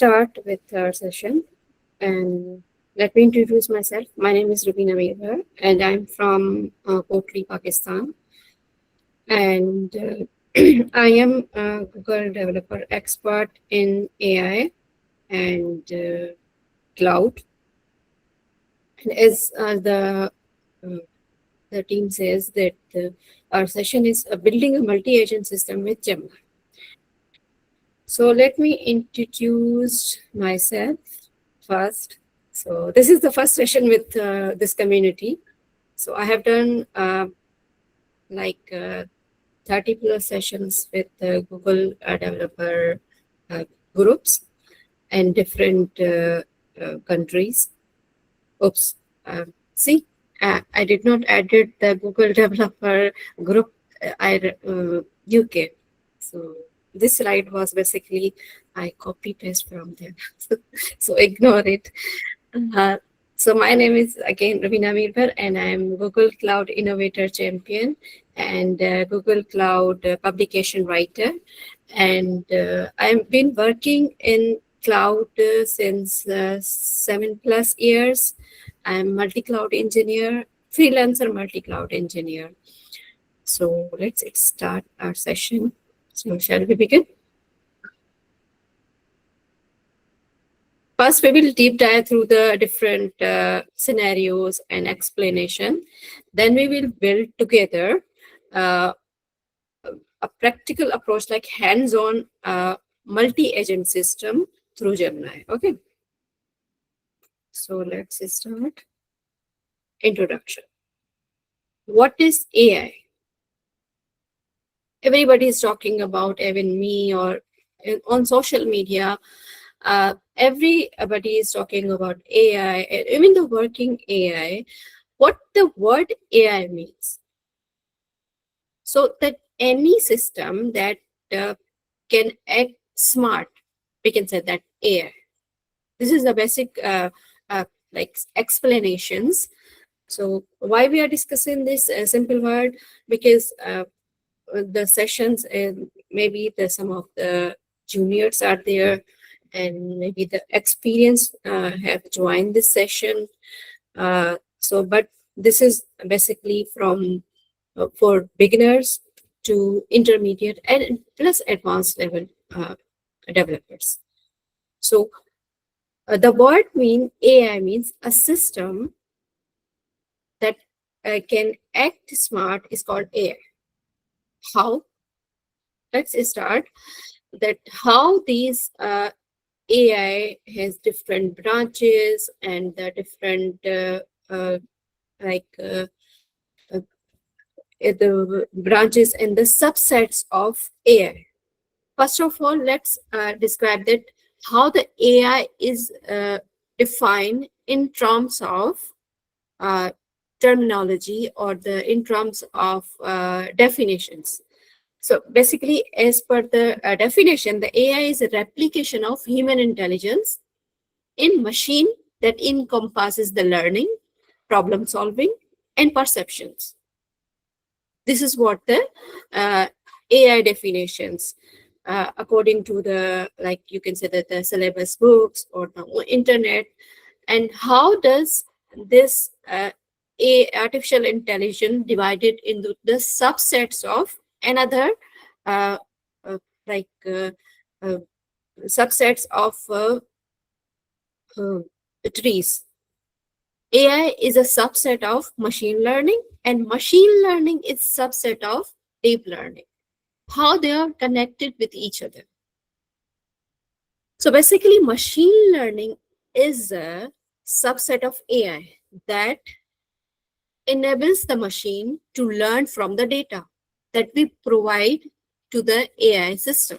start with our session. And let me introduce myself. My name is Rubina Meerhar, and I'm from Kotli, Pakistan. And I am a Google developer expert in AI and cloud. And as uh, the team says that our session is building a multi-agent system with Gemini. So let me introduce myself first. So this is the first session with this community. So I have done like 30 plus sessions with Google developer groups and different countries. Oops. See, I did not added the Google developer group UK. So this slide was basically I copy paste from there. So ignore it. Uh, so my name is again Ravina Meerhar, and I'm Google Cloud Innovator Champion and Google Cloud Publication Writer. And I've been working in cloud since 7+ years. I'm multi-cloud engineer, freelancer multi-cloud engineer. So let's start our session. So shall we begin? First, we will deep dive through the different scenarios and explanation. Then we will build together uh, a practical approach like hands-on multi-agent system through Gemini. Okay. So let's start. Introduction. What is AI? Everybody is talking about, even me or on social media. Everybody is talking about AI, even the working AI. What the word AI means. So that any system that can act smart, we can say that AI. This is the basic like explanations. So why we are discussing this simple word? Because the sessions and maybe some of the juniors are there, and maybe the experienced have joined this session. But this is basically from for beginners to intermediate and plus advanced level developers. So the word AI means a system that can act smart is called AI. How? Let's start that how these AI has different branches and the different like the branches and the subsets of AI. First of all, let's describe that how the AI is defined in terms of terminology or in terms of definitions. So basically, as per the definition, the AI is a replication of human intelligence in machine that encompasses the learning, problem solving, and perceptions. This is what the AI definitions, according to the, like you can say that the syllabus books or the internet. And how does this artificial intelligence divided into the subsets of another uh, uh, like uh, subsets of trees. AI is a subset of machine learning, and machine learning is subset of deep learning. How they are connected with each other. So basically, machine learning is a subset of AI that enables the machine to learn from the data that we provide to the AI system.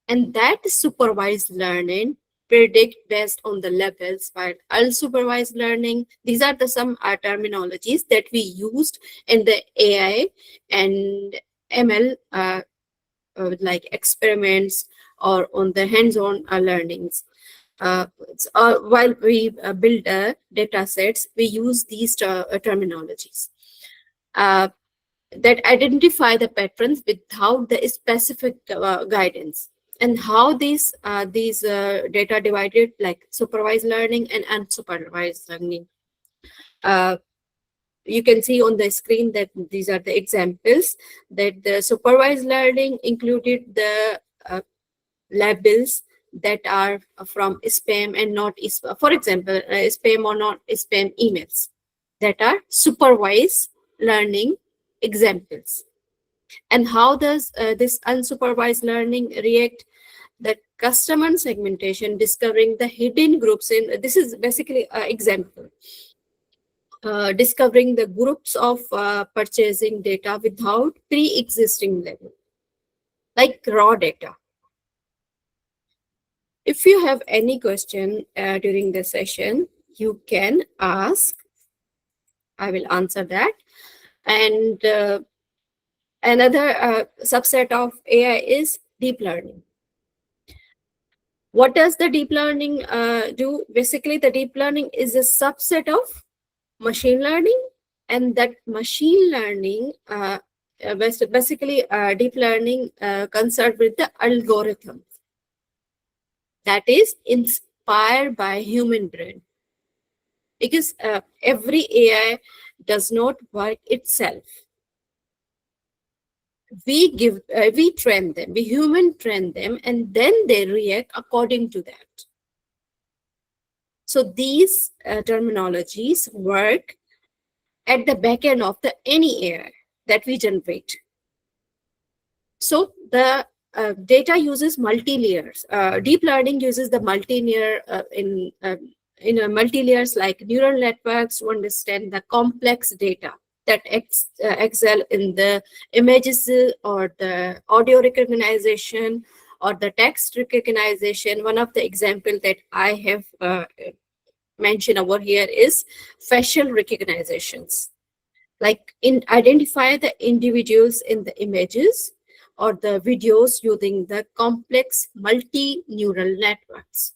And that supervised learning predict based on the levels, but unsupervised learning, these are the some terminologies that we used in the AI and ML like experiments or on the hands-on learnings. While we build data sets, we use these terminologies that identify the patterns without the specific guidance. and how these data divided, like supervised learning and unsupervised learning. You can see on the screen that these are the examples, that the supervised learning included the labels that are from spam and not spam. For example, spam or not spam emails, that are supervised learning examples. And how does this unsupervised learning react? That customer segmentation, discovering the hidden groups in, this is basically an example. Discovering the groups of purchasing data without pre-existing level, like raw data. If you have any question during the session, you can ask. I will answer that. And another subset of AI is deep learning. What does the deep learning do? Basically, the deep learning is a subset of machine learning, and that machine learning, basically deep learning concerned with the algorithm that is inspired by human brain. Because every AI does not work itself. We train them, we human train them, and then they react according to that. So these terminologies work at the back end of the any AI that we generate. So the data uses multi-layers. Deep learning uses the multi-layer in multi-layers like neural networks to understand the complex data that excel in the images or the audio recognition or the text recognition. One of the examples that I have mentioned over here is facial recognitions, like identify the individuals in the images or the videos using the complex multi-neural networks.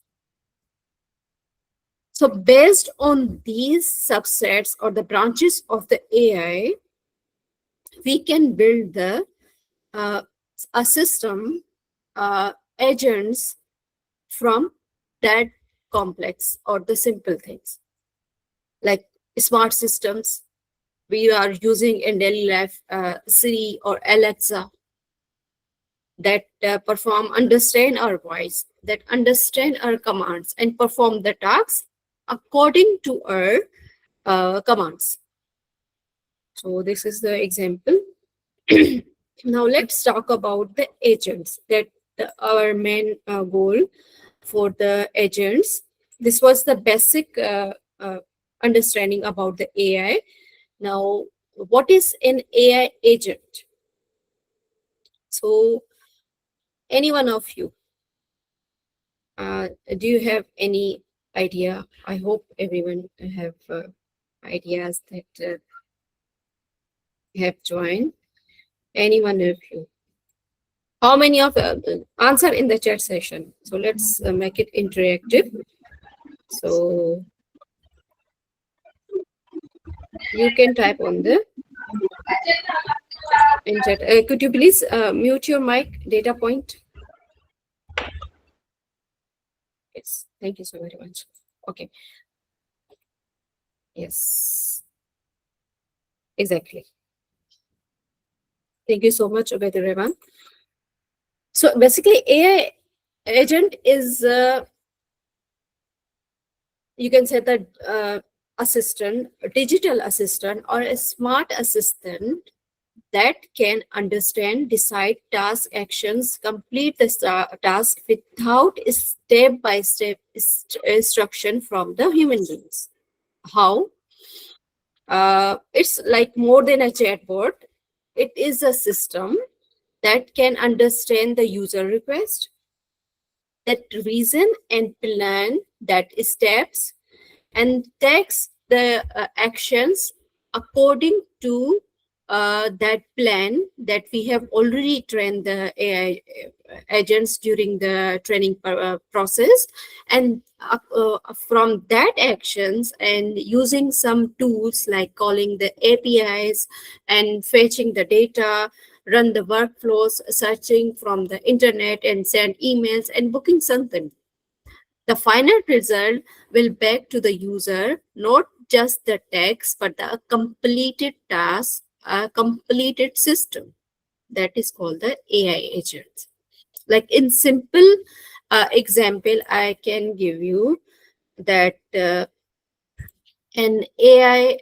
So based on these subsets or the branches of the AI, we can build the a system agents from that complex or the simple things, like smart systems we are using in daily life, Siri or Alexa, that perform, understand our voice, that understand our commands and perform the tasks according to our commands. So this is the example. Now let's talk about the agents, that our main goal for the agents. This was the basic understanding about the AI. Now, what is an AI agent? So any one of you, do you have any idea? I hope everyone have ideas that have joined. Any one of you? How many of answer in the chat session? So let's make it interactive. So you can type on the in chat. Could you please mute your mic, data point? Yes, thank you so very much. Okay. Yes, exactly. Thank you so much, Ubaid. So basically, AI agent is, you can say that assistant, a digital assistant or a smart assistant that can understand, decide task actions, complete the task without step-by-step instruction from the human beings. How? It's like more than a chatbot. It is a system that can understand the user request, that reason and plan that steps, and takes the actions according to that plan that we have already trained the AI agents during the training process. And from that actions and using some tools like calling the APIs and fetching the data, run the workflows, searching from the internet and send emails and booking something. The final result will back to the user, not just the text, but the completed task, a completed system. That is called the AI agent. Like in simple example, I can give you that an AI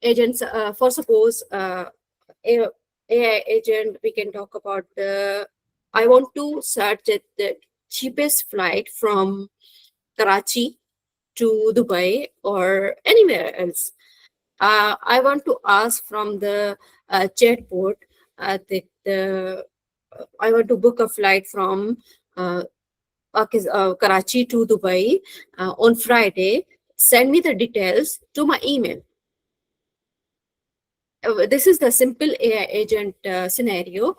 agent, for suppose a- AI agent, we can talk about I want to search the cheapest flight from Karachi to Dubai or anywhere else. I want to ask from the chatbot I want to book a flight from Karachi to Dubai on Friday. Send me the details to my email. This is the simple AI agent scenario.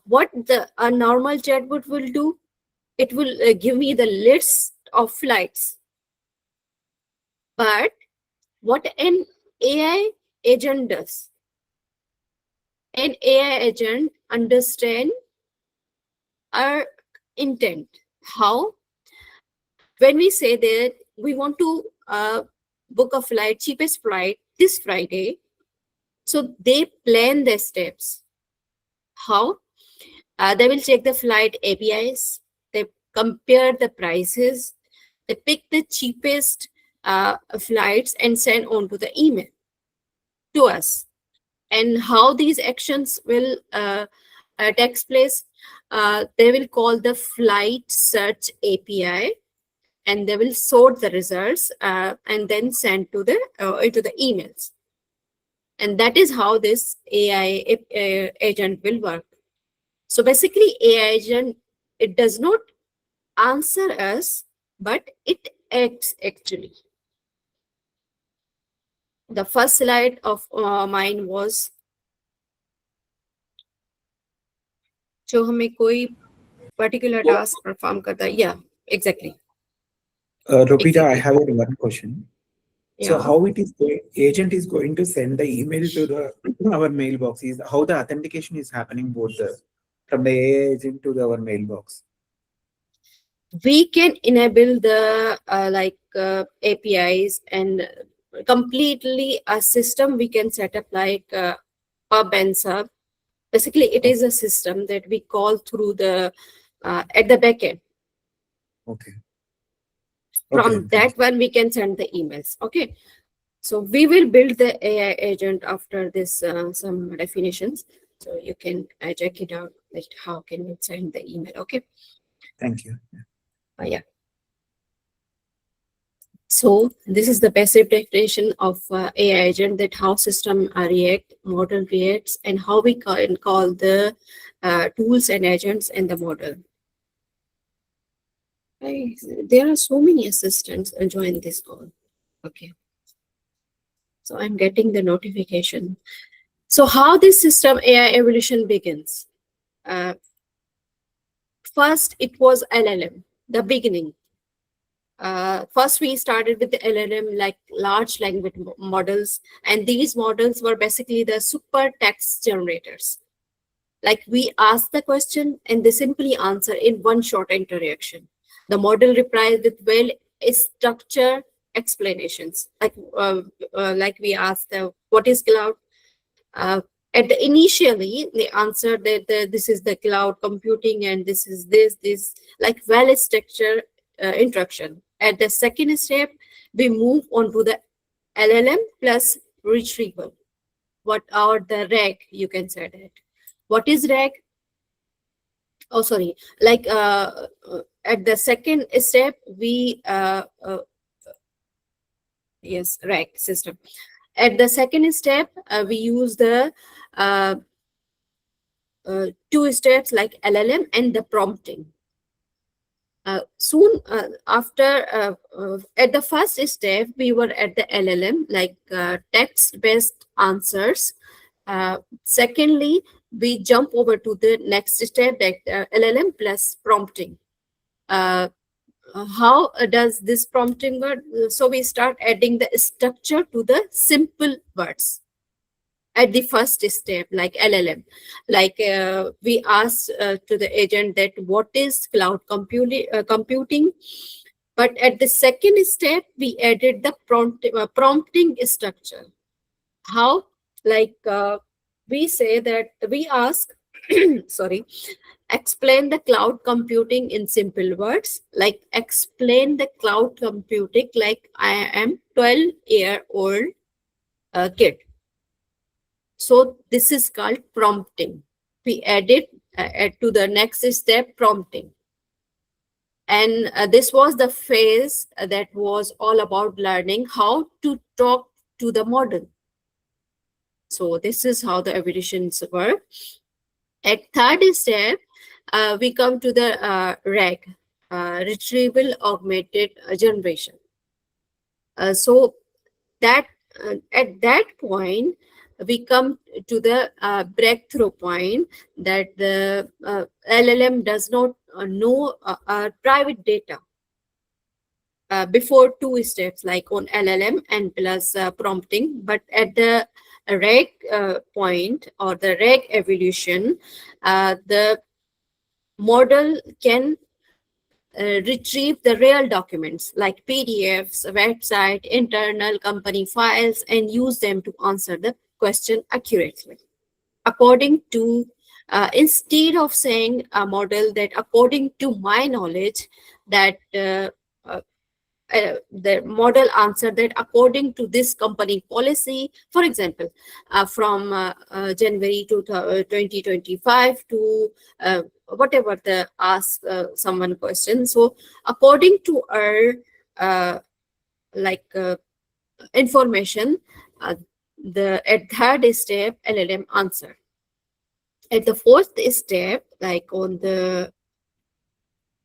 What a normal chatbot will do, it will give me the list of flights. But what an AI agent does, an AI agent understand our intent. How? When we say that we want to book a flight, cheapest flight this Friday, so they plan their steps. How? They will check the flight APIs, they compare the prices, they pick the cheapest flights and send on to the email to us. And how these actions will takes place, they will call the flight search API, and they will sort the results and then send to the into the emails. And that is how this AI agent will work. So basically, AI agent, it does not answer us, but it acts actually. The first slide of mine was जो हमें कोई particular task perform करता है. Yeah, exactly. Rupita, I Exactly. have one question. So Yeah. how it is agent is going to send the email to the our mailbox, is how the authentication is happening both from the AI agent to our mailbox. We can enable the APIs and completely a system we can set up like pub and sub. Basically, it is a system that we call through the at the backend. Okay. From that one, we can send the emails. Okay. So we will build the AI agent after this some definitions. So you can check it out. Like how can we send the email? Okay. Thank you. Yeah. So this is the passive definition of AI agent, that how system react, model reacts, and how we can call the tools and agents in the model. There are so many assistants join this call. Okay. So I'm getting the notification. So how this system AI evolution begins? First, it was LLM, the beginning. First, we started with the LLM, like large language models, and these models were basically the super text generators. Like we ask the question and they simply answer in one short interaction. The model replies with well structured explanations. Like we asked, what is cloud? At the initially, they answered that this is the cloud computing and this is this like well structured instruction. At the second step, we move on to the LLM plus retrieval. What are the RAG? You can say that. What is RAG? Oh, sorry. Like at the second step, we yes, RAG system. At the second step, we use the two steps like LLM and the prompting. Soon after, at the first step, we were at the LLM, like text-based answers. Secondly, we jump over to the next step, like LLM plus prompting. How does this prompting work? So we start adding the structure to the simple words. at the first step, like LLM. Like we asked to the agent that what is cloud computing. But at the second step, we added the prompting structure. How? Like we say that we ask, sorry, explain the cloud computing in simple words. Like explain the cloud computing like I am 12-year-old kid. So this is called prompting. We added to the next step prompting. And this was the phase that was all about learning how to talk to the model. So this is how the evolutions work. At third step, we come to the RAG, Retrieval Augmented Generation. So that at that point, we come to the breakthrough point that the LLM does not know our private data. Before two steps, like on LLM and plus prompting, but at the RAG point or the RAG evolution, the model can retrieve the real documents like PDFs, website, internal company files, and use them to answer the question accurately. According to, instead of saying a model that according to my knowledge, that the model answered that according to this company policy, for example, from January 2025 to whatever the ask someone question. So according to our information, the at third step LLM answer. At the fourth step, like on the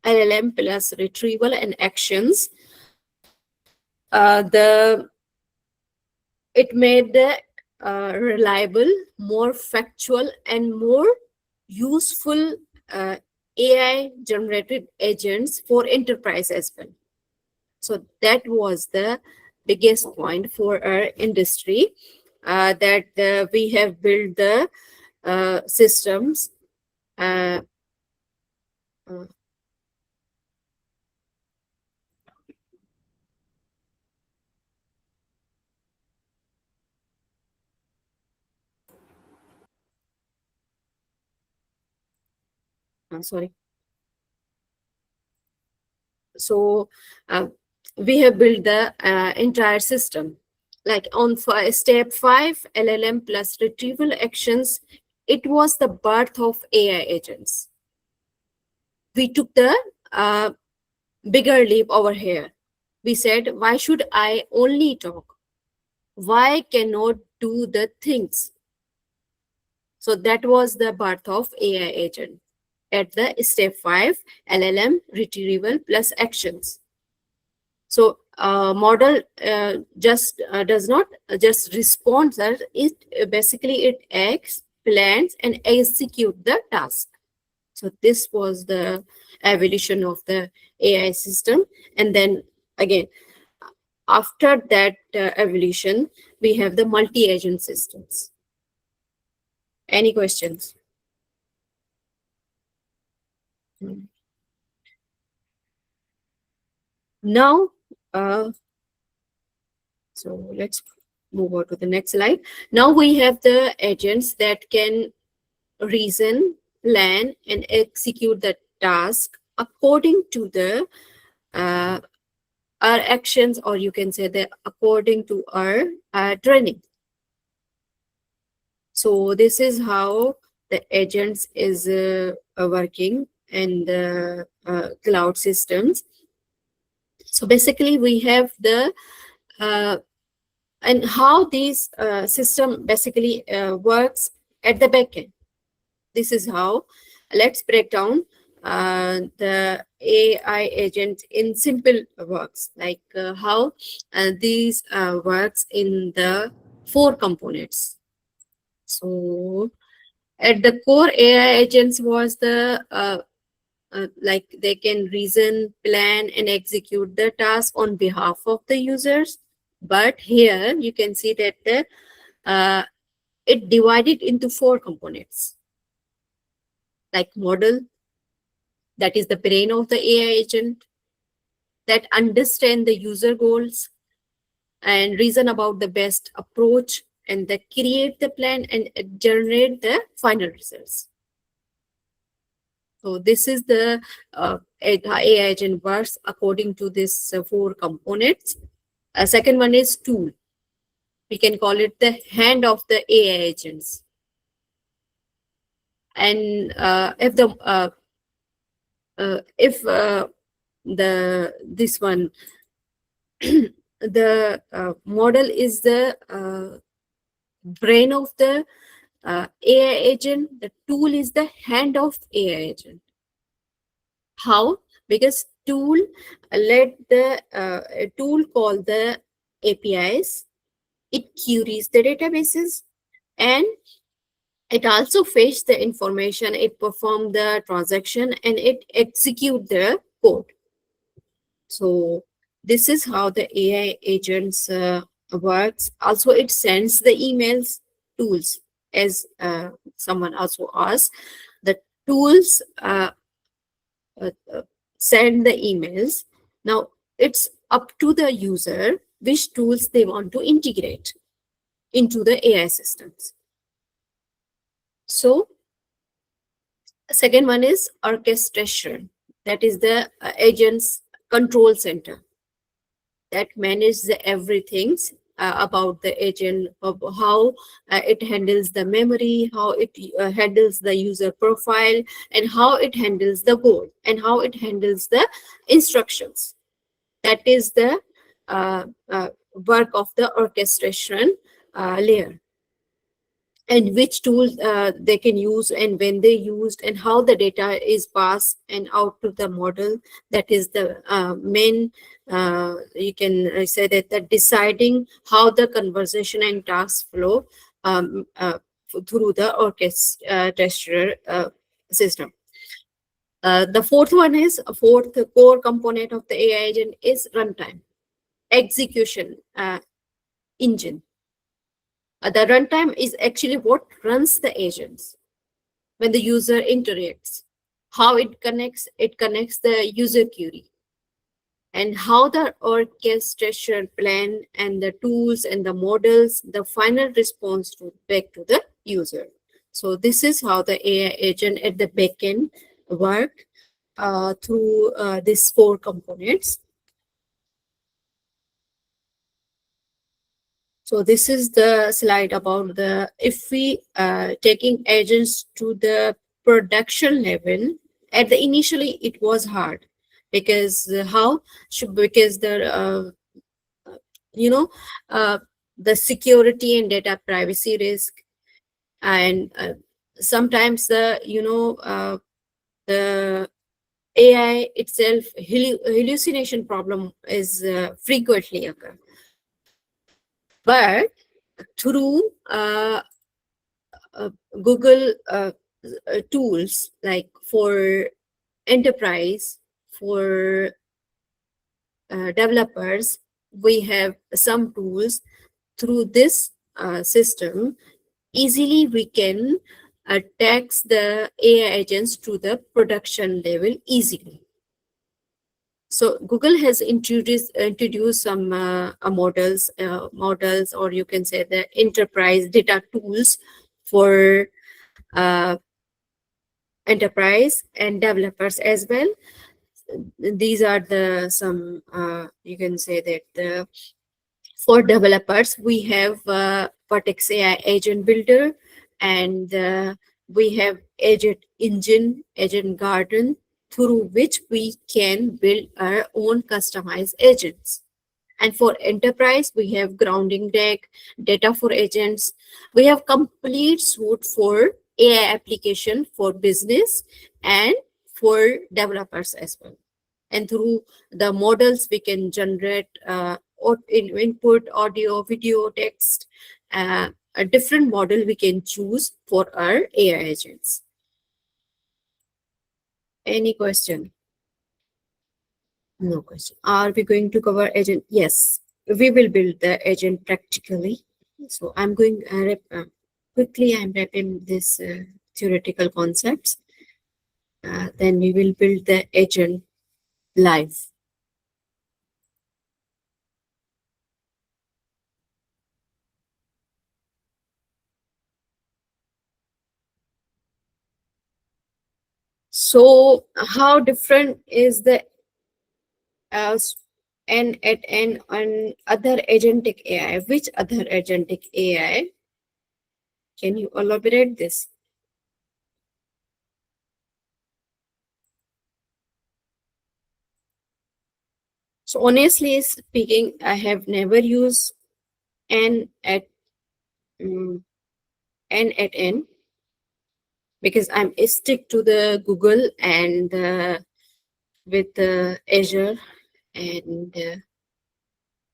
LLM plus retrieval and actions, it made the reliable, more factual, and more useful AI generated agents for enterprise as well. So that was the biggest point for our industry, that we have built the systems. Sorry. So we have built the entire system. Like on step 5, LLM plus retrieval actions, it was the birth of AI agents. We took the bigger leap over here. We said, why should I only talk? Why cannot do the things? So that was the birth of AI agent at the step 5, LLM retrieval plus actions. So model just does not just respond, that it basically it acts, plans, and execute the task. So this was the evolution of the AI system. And then again, after that evolution, we have the multi-agent systems. Any questions? Now, so let's move on to the next slide. Now we have the agents that can reason, plan, and execute the task according to the our actions, or you can say that according to our training. So this is how the agents is working in the cloud systems. So basically we have the and how this system basically works at the backend. This is how. Let's break down the AI agent in simple works, like how these works in the 4 components. So at the core, AI agents was the like they can reason, plan, and execute the task on behalf of the users. But here you can see that the it divided into 4 components, like model, that is the brain of the AI agent, that understand the user goals and reason about the best approach, and that create the plan and generate the final results. So this is the AI agent works according to this 4 components. Second one is tool. We can call it the hand of the AI agents. And if this one the model is the brain of the AI agent, the tool is the hand of AI agent. How? Because tool let the a tool call the APIs, it queries the databases, and it also fetch the information, it perform the transaction, and it execute the code. So this is how the AI agents works. Also, it sends the emails, tools, as someone also asked. The tools send the emails. Now it's up to the user which tools they want to integrate into the AI systems. So second one is orchestration. That is the agent's control center that manages the everything about the agent, of how it handles the memory, how it handles the user profile, and how it handles the goal, and how it handles the instructions. That is the work of the orchestration layer, and which tools they can use and when they used, and how the data is passed and out to the model. That is the main you can say that the deciding how the conversation and task flow through the orchestration system. The fourth core component of the AI agent is runtime execution engine. The runtime is actually what runs the agents when the user interacts, how it connects the user query, and how the orchestration plan and the tools and the models, the final response to back to the user. So this is how the AI agent at the backend work through these 4 components. So this is the slide about the, if we taking agents to the production level, at the initially it was hard because because the the security and data privacy risk, and sometimes the the AI itself hallucination problem is frequently occur. But through Google tools, like for enterprise, for developers, we have some tools. Through this system, easily we can tax the AI agents to the production level easily. So Google has introduced some models, or you can say the enterprise data tools for enterprise and developers as well. These are the some you can say that for developers we have Vertex AI Agent Builder, and we have Agent Engine, Agent Garden, through which we can build our own customized agents. And for enterprise, we have Grounding Deck, Data for Agents. We have complete suite for AI application for business and for developers as well. And through the models, we can generate input, audio, video, text, a different model we can choose for our AI agents. Any question? No question. Are we going to cover agent? Yes, we will build the agent practically. So I'm going quickly I'm wrapping this theoretical concepts. Then we will build the agent live. So how different is the N at N on other agentic AI? Which other agentic AI? Can you elaborate this? So honestly speaking, I have never used N at N because I'm stick to the Google and with Azure and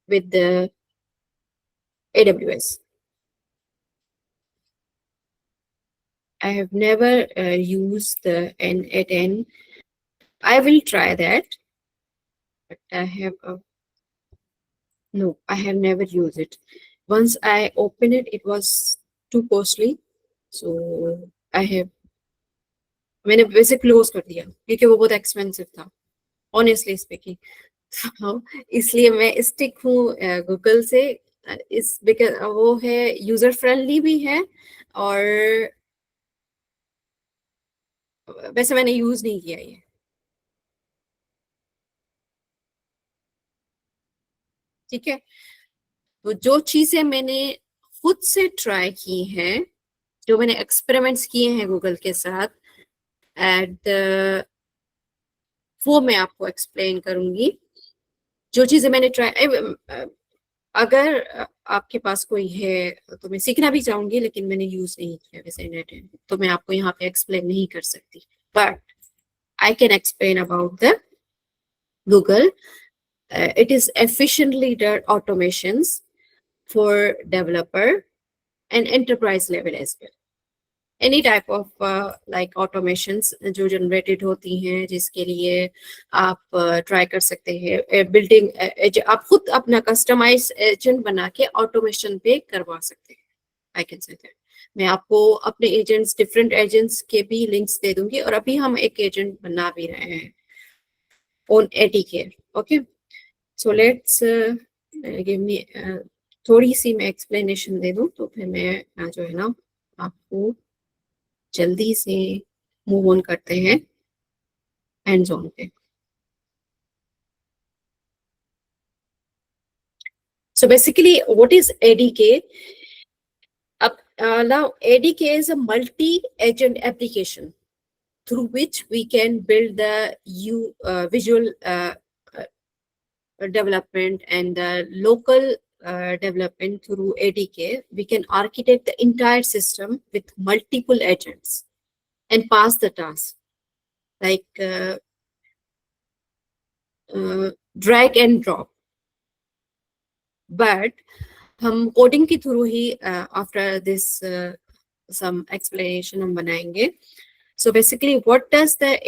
with the AWS. I have never used the N at N. I will try that, but I have no, I have never used it. Once I opened it, it was too costly, so I have मैंने वैसे close कर दिया क्योंकि वो बहुत expensive था honestly speaking इसलिए मैं स्टिक हूँ गूगल से इस बिकॉज वो है यूजर फ्रेंडली भी है और वैसे मैंने यूज नहीं किया ये ठीक है तो जो चीजें मैंने खुद से ट्राई की हैं जो मैंने एक्सपेरिमेंट्स किए हैं गूगल के साथ एंड वो मैं आपको एक्सप्लेन करूंगी जो चीजें मैंने ट्राई अगर आपके पास कोई है तो मैं सीखना भी चाहूंगी लेकिन मैंने यूज नहीं किया वैसे नेट तो मैं आपको यहाँ पे एक्सप्लेन नहीं कर सकती but I can explain about the Google it is efficiently done automations for developer and enterprise level as well any type of like automations जो जनरेटेड होती हैं जिसके लिए आप ट्राई कर सकते हैं बिल्डिंग आप खुद अपना कस्टमाइज एजेंट बना के ऑटोमेशन पे करवा सकते हैं आई कैन से दैट मैं आपको अपने एजेंट्स डिफरेंट एजेंट्स के भी लिंक्स दे दूंगी और अभी हम एक एजेंट बना भी रहे हैं on eighty care okay so let's give me थोड़ी सी मैं एक्सप्लेनेशन दे दूं तो फिर मैं जो है ना आपको जल्दी से मूव ऑन करते हैं हैंड्स ऑन पे so basically what is ADK now ADK is a multi-agent application through which we can build the visual development and the local development through ADK. We can architect the entire system with multiple agents and pass the task like drag and drop. But हम coding के through he after this some explanation हम बनाएंगे. So basically what does the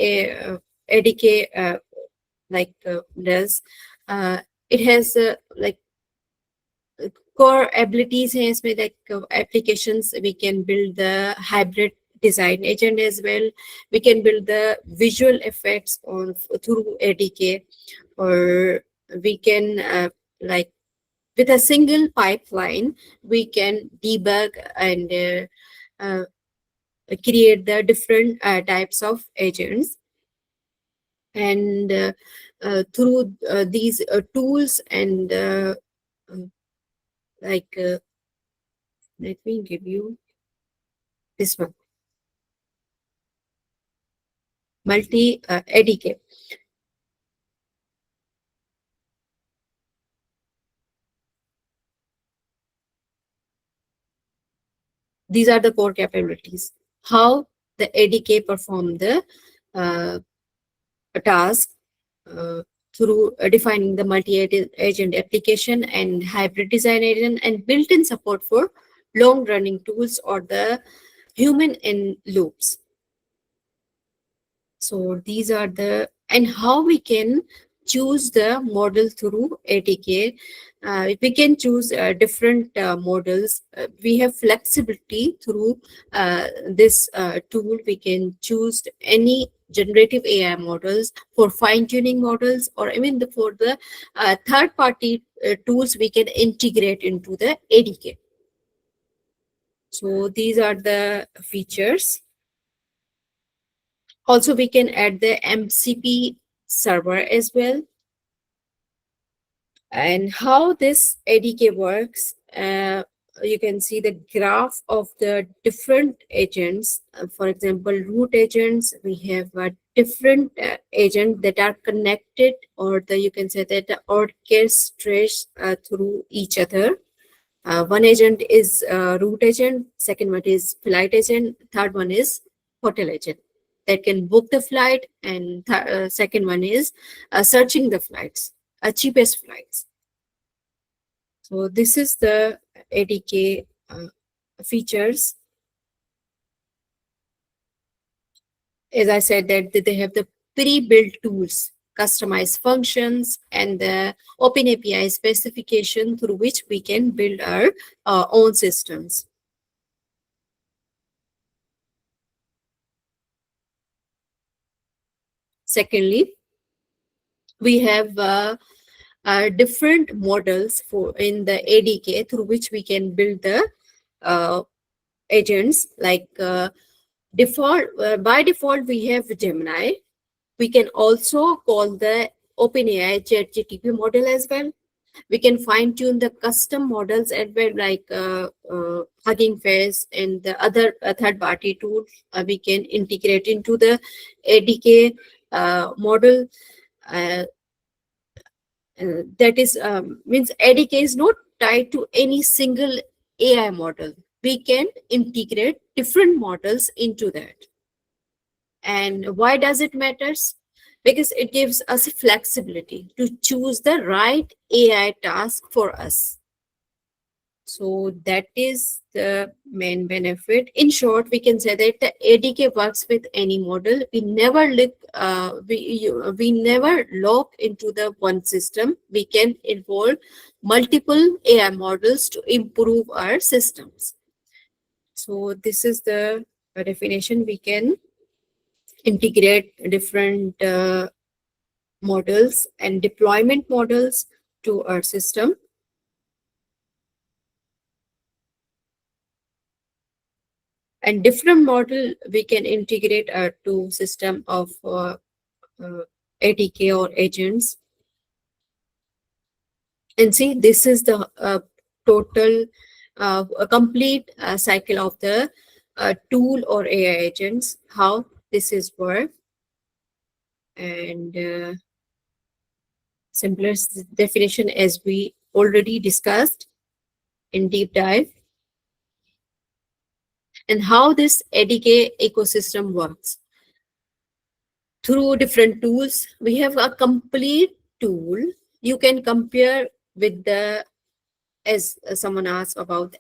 ADK does? It has like core abilities हैं इसमें like applications we can build the hybrid design agent as well. We can build the visual effects on through ADK or we can like with a single pipeline, we can debug and create the different types of agents. And through these tools and let me give you this one. Multi-ADK. These are the core capabilities. How the ADK perform the task through defining the multi-agent application and hybrid design agent and built-in support for long-running tools or the human in loops. So these are the, and how we can choose the model through ADK. We can choose different models. We have flexibility through this tool. We can choose any generative AI models for fine-tuning models, or even for the third-party tools we can integrate into the ADK. So these are the features. Also, we can add the MCP server as well. And how this ADK works, you can see the graph of the different agents. For example, root agents, we have a different agent that are connected, or you can say that orchestrates through each other. One agent is root agent, second one is flight agent, third one is hotel agent that can book the flight, and second one is searching the flights, cheapest flights. So this is the ADK features. As I said, that they have the pre-built tools, customized functions, and the OpenAPI specification through which we can build our own systems. Secondly, we have different models in the ADK through which we can build the agents. Like by default, we have Gemini. We can also call the OpenAI ChatGPT model as well. We can fine tune the custom models as well, like Hugging Face and the other third-party tools. We can integrate into the ADK model. That is means ADK is not tied to any single AI model. We can integrate different models into that. And why does it matters? Because it gives us flexibility to choose the right AI task for us. So that is the main benefit. In short, we can say that the ADK works with any model. We never we never lock into the one system. We can involve multiple AI models to improve our systems. So this is the definition. We can integrate different models and deployment models to our system. And different model we can integrate to system of ADK or agents. And see, this is the total a complete cycle of the tool or AI agents, how this is work. And simplest definition as we already discussed in deep dive. And how this ADK ecosystem works. Through different tools, we have a complete tool. You can compare with the, as someone asked about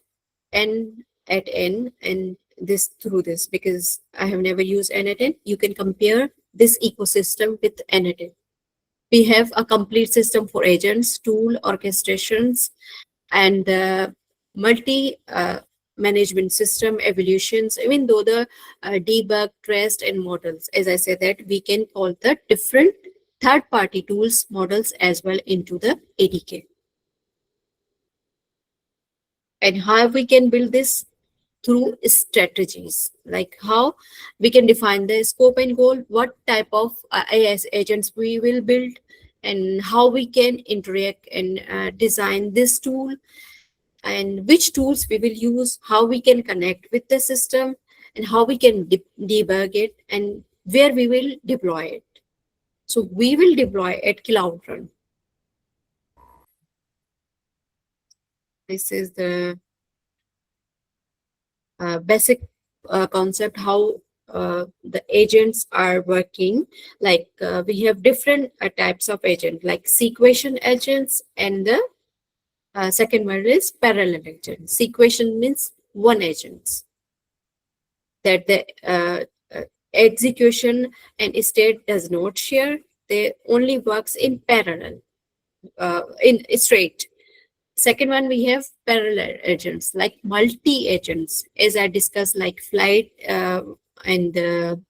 N at N, and this through this, because I have never used N at N. You can compare this ecosystem with N at N. We have a complete system for agents, tool, orchestrations, and multi management system evolutions, even though the debug, trust, and models. As I said, that we can call the different third-party tools models as well into the ADK. And how we can build this? Through strategies, like how we can define the scope and goal, what type of AI agents we will build, and how we can interact and design this tool, and which tools we will use, how we can connect with the system, and how we can debug it, and where we will deploy it. So we will deploy at Cloud Run. This is the basic concept, how the agents are working. Like we have different types of agent, like sequential agents, and the second one is parallel agent. Sequential means one agent that the execution and state does not share, they only works in parallel, in straight. Second one, we have parallel agents like multi agents, as I discussed, like flight and the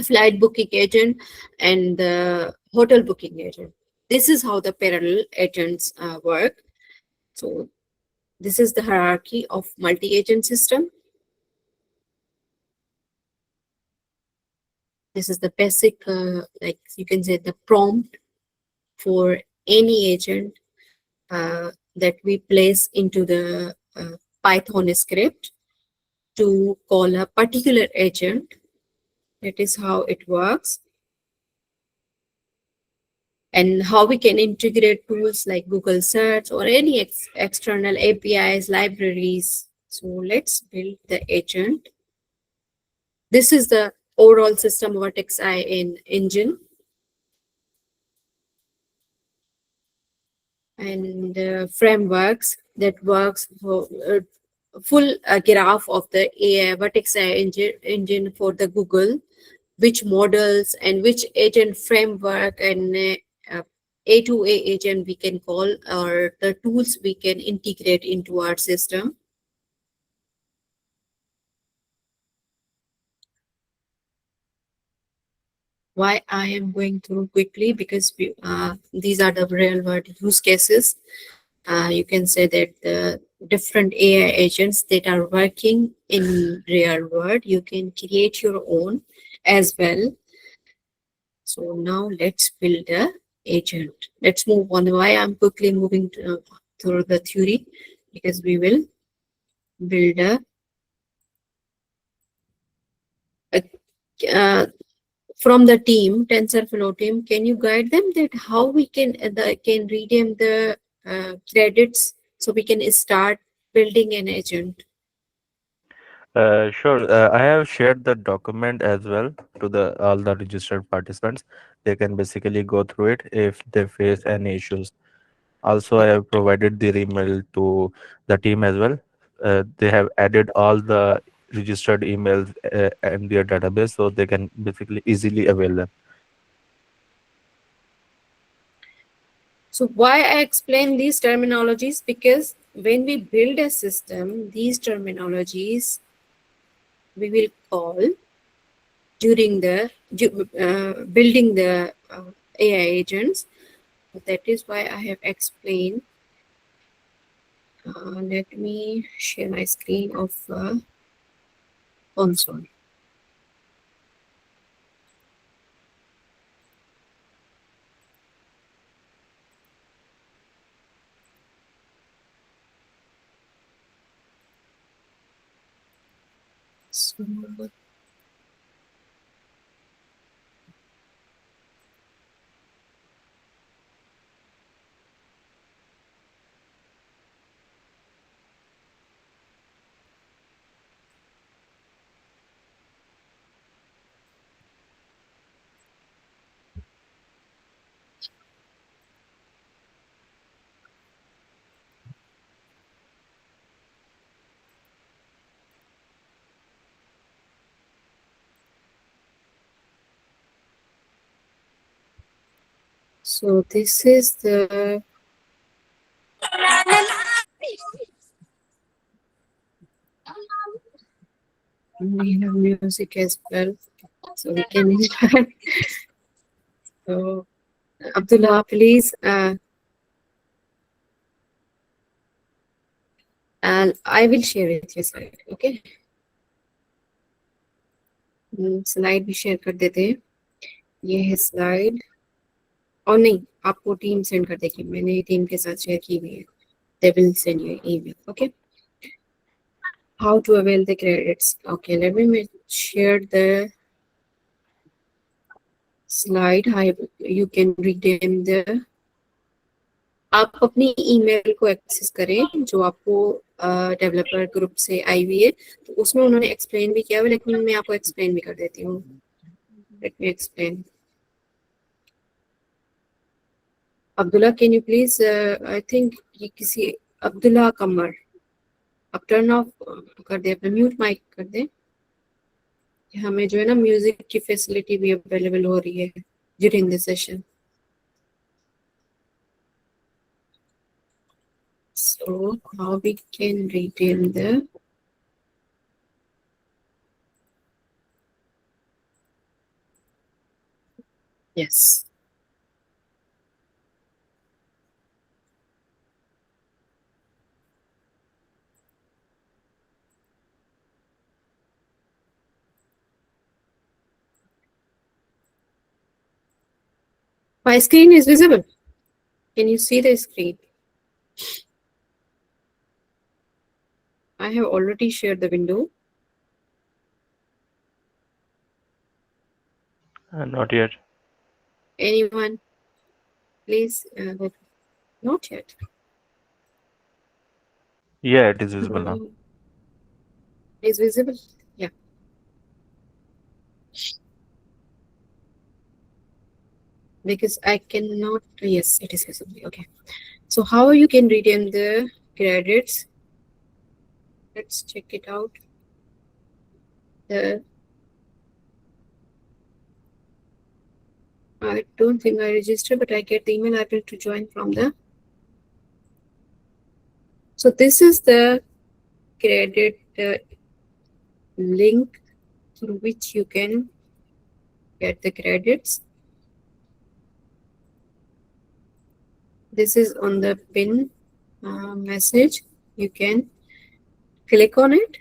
flight booking agent and the hotel booking agent. This is how the parallel agents work. So this is the hierarchy of multi-agent system. This is the basic, like you can say, the prompt for any agent that we place into the Python script to call a particular agent. That is how it works. And how we can integrate tools like Google Search or any external APIs, libraries. So let's build the agent. This is the overall system Vertex AI in engine. And frameworks that works for full graph of the AI, Vertex AI engine for the Google, which models and which agent framework and A2A agent we can call, or the tools we can integrate into our system. Why I am going through quickly, because these are the real world use cases. You can say that the different AI agents that are working in real world, you can create your own as well. So now let's build a agent. Let's move on. Why I'm quickly moving through the theory, because we will build a from the team, TensorFlow team. Can you guide them that how we can redeem the credits so we can start building an agent? Sure. I have shared the document as well to the all the registered participants. They can basically go through it if they face any issues. Also, I have provided their email to the team as well. They have added all the registered emails in their database, so they can basically easily avail them. So why I explain these terminologies? Because when we build a system, these terminologies we will call during the building the AI agents. That is why I have explained. Let me share my screen of console. So, so this is the we have music as well, so we can enjoy. So Abdullah, please, and I will share it your slide. Okay, slide भी share कर देते हैं. ये है slide. और नहीं, आपको team send कर देगी, मैंने टीम के साथ शेयर की हुई है. They will send you an email. Okay. How to avail the credits? Okay, let me share the slide. How you can redeem the. आप अपनी ईमेल को एक्सेस करें जो आपको डेवलपर ग्रुप से आई हुई है, तो उसमें उन्होंने एक्सप्लेन भी किया हुआ, लेकिन मैं आपको एक्सप्लेन भी कर देती हूँ. Let me explain. Abdullah, can you please, I think ये किसी अब्दुल्ला कमर, अब टर्न ऑफ कर दे, अपना म्यूट माइक कर दे. हमें जो है ना म्यूजिक की फैसिलिटी भी अवेलेबल हो रही है. during the session. So how we can retain the yes. My screen is visible. Can you see the screen? I have already shared the window. Not yet. Anyone? Please, not yet. Yeah, it is visible now. Is visible? Yeah. Because I cannot, yes, it is visible. Okay. So how you can redeem the credits? Let's check it out. I don't think I registered, but I get the email able to join from the. So this is the credit link through which you can get the credits. This is on the pin message. You can click on it,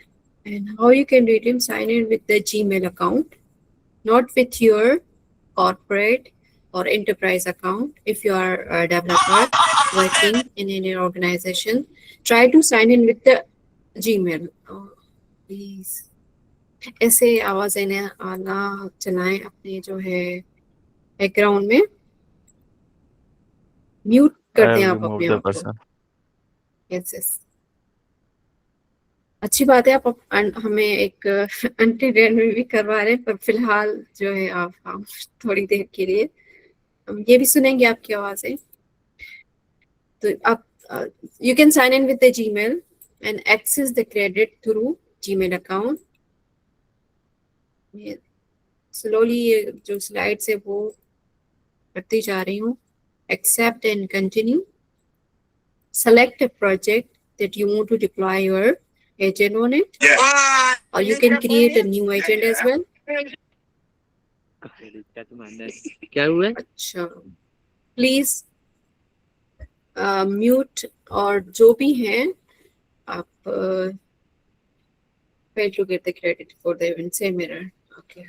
and how you can redeem, sign in with the Gmail account, not with your corporate or enterprise account. If you are a developer working in any organization, try to sign in with the Gmail. Oh, please ऐसे आवाज आना चलाएं अपने जो है background में mute कर I दें have आप अपने removed the आप को. person. यस यस अच्छी बात है. आप हमें एक एंटरटेन भी करवा रहे हैं, पर फिलहाल जो है आप थोड़ी देर के लिए हम ये भी सुनेंगे आपकी आवाजें. तो आप you can sign in with the Gmail and access the credit through Gmail account. Slowly जो स्लाइड्स है वो करती जा रही हूँ. Accept and continue. Select a project that you want to deploy your agent on it. Yeah. Or you can create a new agent as well. क्या हुआ? अच्छा, प्लीज म्यूट और जो भी हैं आप fail to get the credit for the event. Same error. Okay.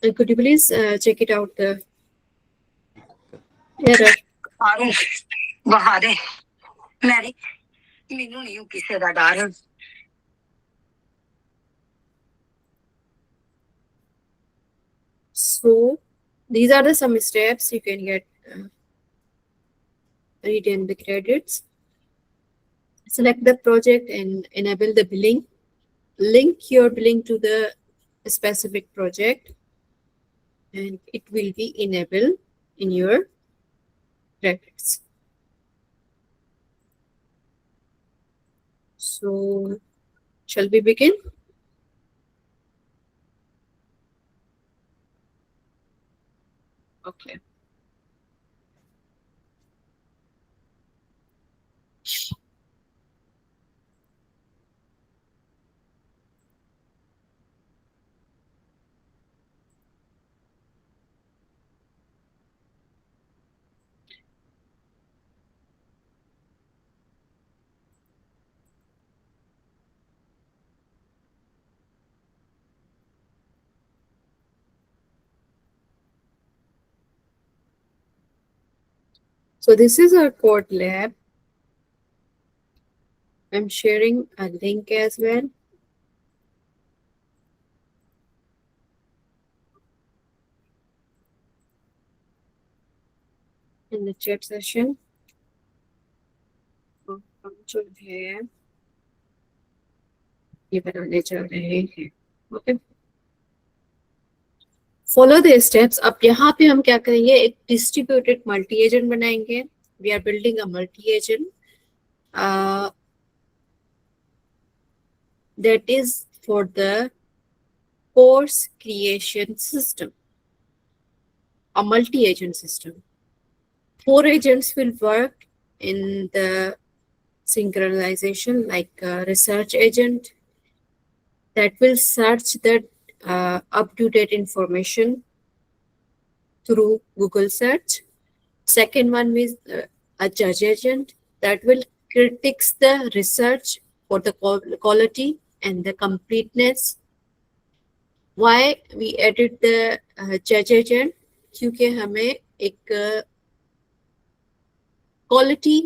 And could you please check it out the error? So these are the some steps you can get retain the credits. Select the project and enable the billing. Link your billing to the specific project and it will be enabled in your credits. So shall we begin? Okay. So this is our code lab. I'm sharing a link as well. In the chat session. हम जो है ये बनाने चल रहे हैं. Okay. Follow the steps. अब यहाँ पे हम क्या करेंगे, एक distributed multi agent बनाएंगे. We are building a multi agent. that is for the course creation system, a multi-agent system. 4 agents will work in the synchronization, like a research agent that will search the up-to-date information through Google search. Second one is a judge agent that will critiques the research for the quality and the completeness. Why we added the judge agent? क्योंकि हमें एक quality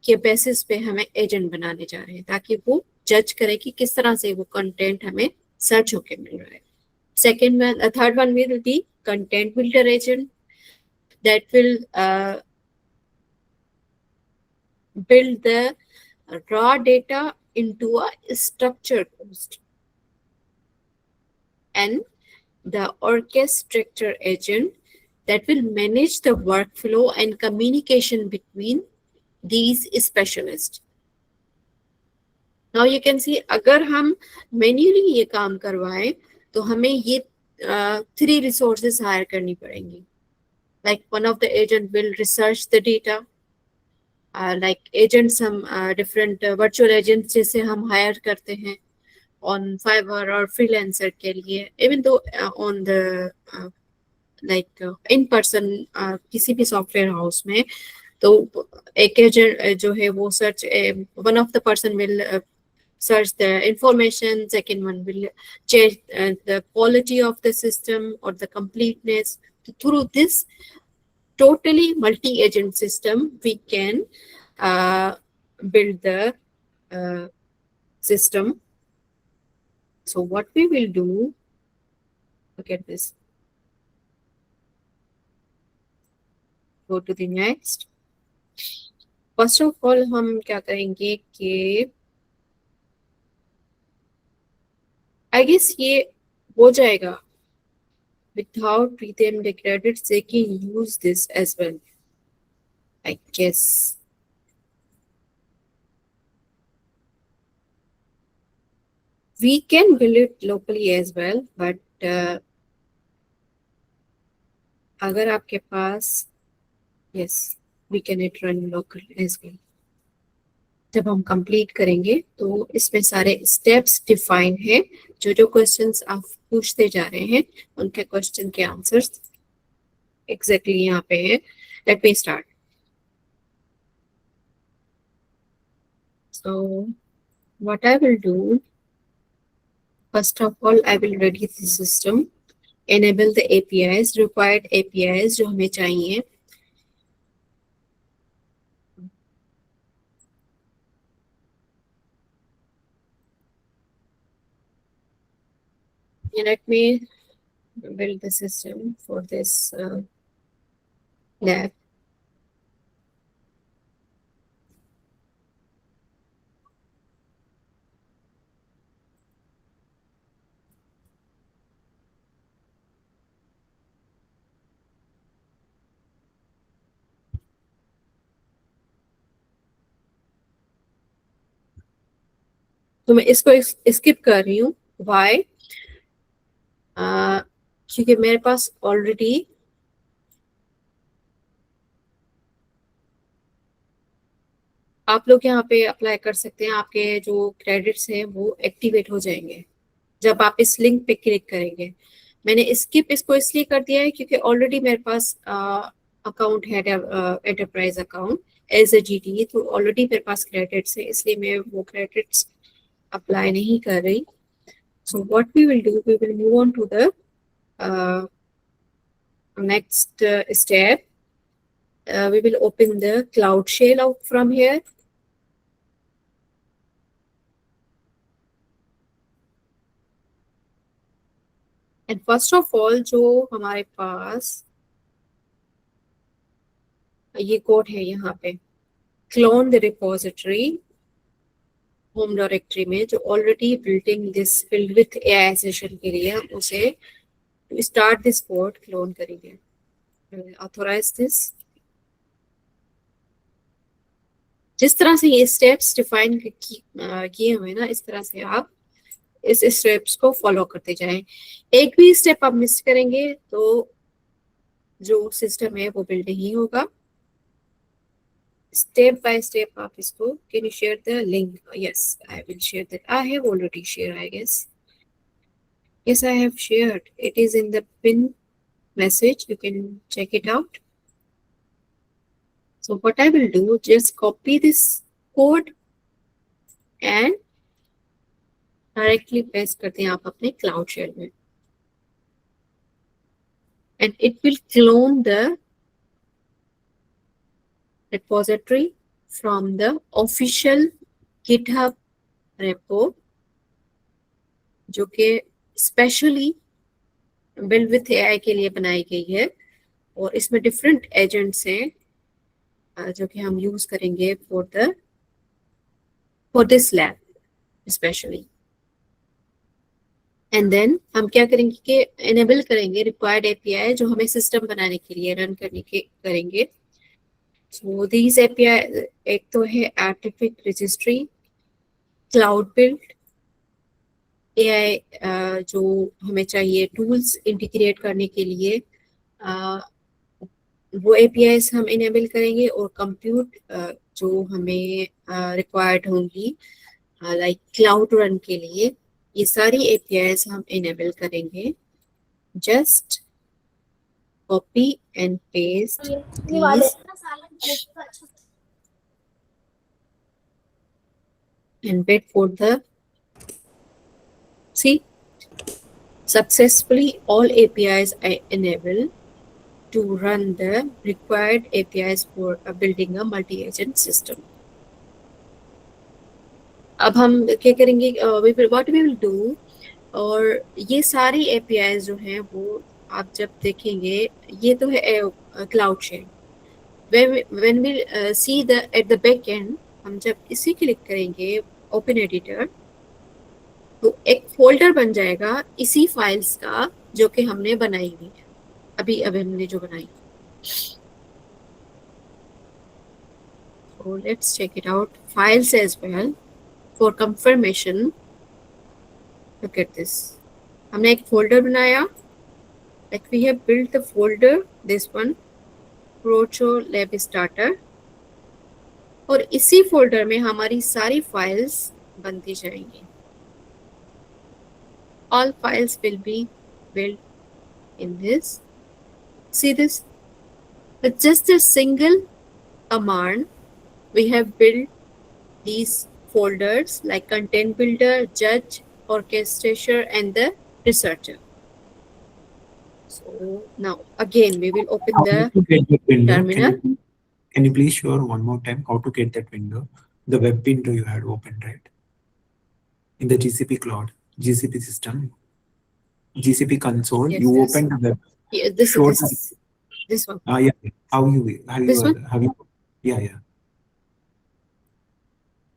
के basis पे हमें agent बनाने जा रहे हैं ताकि वो जज करे कि किस तरह से वो कंटेंट हमें सर्च होके मिल रहा है. Second one, third one will be content builder agent that will build the raw data into a structured post. And the orchestrator agent that will manage the workflow and communication between these specialists. Now you can see अगर हम manually ये काम करवाएं तो हमें ये 3 resources hire करनी पड़ेंगी. Like one of the agent will research the data. Like agents हम different virtual agents जैसे हम hire करते हैं on Fiverr or freelancer के लिए. Even though on the like in person किसी भी software house में तो एक agent जो है वो search one of the person will search the information, second one will check the quality of the system or the completeness. Through this totally multi-agent system, we can build the system. So what we will do, look at this. Go to the next. First of all, हम क्या करेंगे कि I guess ये हो जाएगा without them the credits they can use this as well. I guess. We can build it locally as well, but अगर आपके पास yes, we can it run local as well. जब हम कंप्लीट करेंगे तो इसमें सारे स्टेप्स डिफाइन हैं. जो जो क्वेश्चंस आप पूछते जा रहे हैं उनके क्वेश्चन के आंसर्स एग्जैक्टली यहाँ पे है. Let me start. So what I will do, first of all, I will ready the system, enable the APIs, required APIs जो हमें चाहिए. Let me build the system for this lab. तो मैं इसको skip कर रही हूँ. Why? क्योंकि मेरे पास ऑलरेडी आप लोग यहाँ पे अप्लाई कर सकते हैं. आपके जो क्रेडिट्स हैं वो एक्टिवेट हो जाएंगे जब आप इस लिंक पे क्लिक करेंगे. मैंने स्किप इसको इसलिए कर दिया है क्योंकि ऑलरेडी मेरे पास अकाउंट है, enterprise account as a GT, तो ऑलरेडी मेरे पास क्रेडिट्स है, इसलिए मैं वो क्रेडिट्स अप्लाई नहीं कर रही. So what we will do, we will move on to the next step. We will open the Cloud Shell out from here. And first of all, जो हमारे पास ये कोड है यहाँ पे, clone the repository home directory में जो already building this field with AI session के लिए हम उसे स्टार्ट दिस कोड क्लोन करेंगे. Authorise this. जिस तरह से ये स्टेप्स डिफाइन किए हुए ना, इस तरह से आप इस स्टेप्स को फॉलो करते जाएं। एक भी स्टेप आप मिस करेंगे तो जो सिस्टम है वो बिल्ड नहीं होगा। Step by step आप इसको, can you share the link? Yes, I will share that. I have already shared, I guess. Yes, I have shared. It is in the pin message. You can check it out. So what I will do, just copy this code and directly paste करते हैं आप अपने cloud shell में. And it will clone the repository from the official GitHub repo जो कि specially build with AI के लिए बनाई गई है, और इसमें डिफरेंट एजेंट्स हैं जो कि हम यूज करेंगे for this lab specially. And then हम क्या करेंगे कि एनेबल करेंगे रिक्वायर्ड एपीआई जो हमें सिस्टम बनाने के लिए रन करने के करेंगे। सो दीज एपीआई एक तो है artifact registry, cloud build, AI जो हमें चाहिए टूल्स इंटीग्रेट करने के लिए वो एपीआईज हम इनेबल करेंगे, और कंप्यूट जो हमें रिक्वायर्ड होंगी लाइक क्लाउड रन के लिए, ये सारी एपीआईज हम इनेबल करेंगे। Just copy and paste and wait for the see successfully all APIs are enabled to run the required APIs for building a multi-agent system. अब हम क्या करेंगे, what we will do, और ये सारी APIs जो हैं वो आप जब देखेंगे, ये तो है cloud shell. when we see the at the back end, हम जब इसी क्लिक करेंगे ओपन एडिटर, तो एक फोल्डर बन जाएगा इसी फाइल्स का जो कि हमने बनाई हुई है, अभी हमने जो बनाई। So let's check it out, files as well for confirmation. Look at this, हमने एक फोल्डर बनाया, like we have built the folder, this one Procho Lab Starter, और इसी फोल्डर में हमारी सारी फाइल्स बनती जाएंगी। All files will be built in this. See this? With just a single command, we have built these folders like content builder, judge, orchestrator, and the researcher. So now again we will open How the to get that window? terminal. Can you please show one more time how to get that window? The web window you had opened, right? In the GCP cloud, GCP system, GCP console, Yes, you yes. opened the web. Yeah, this Show this one. Yeah. How you This one? yeah.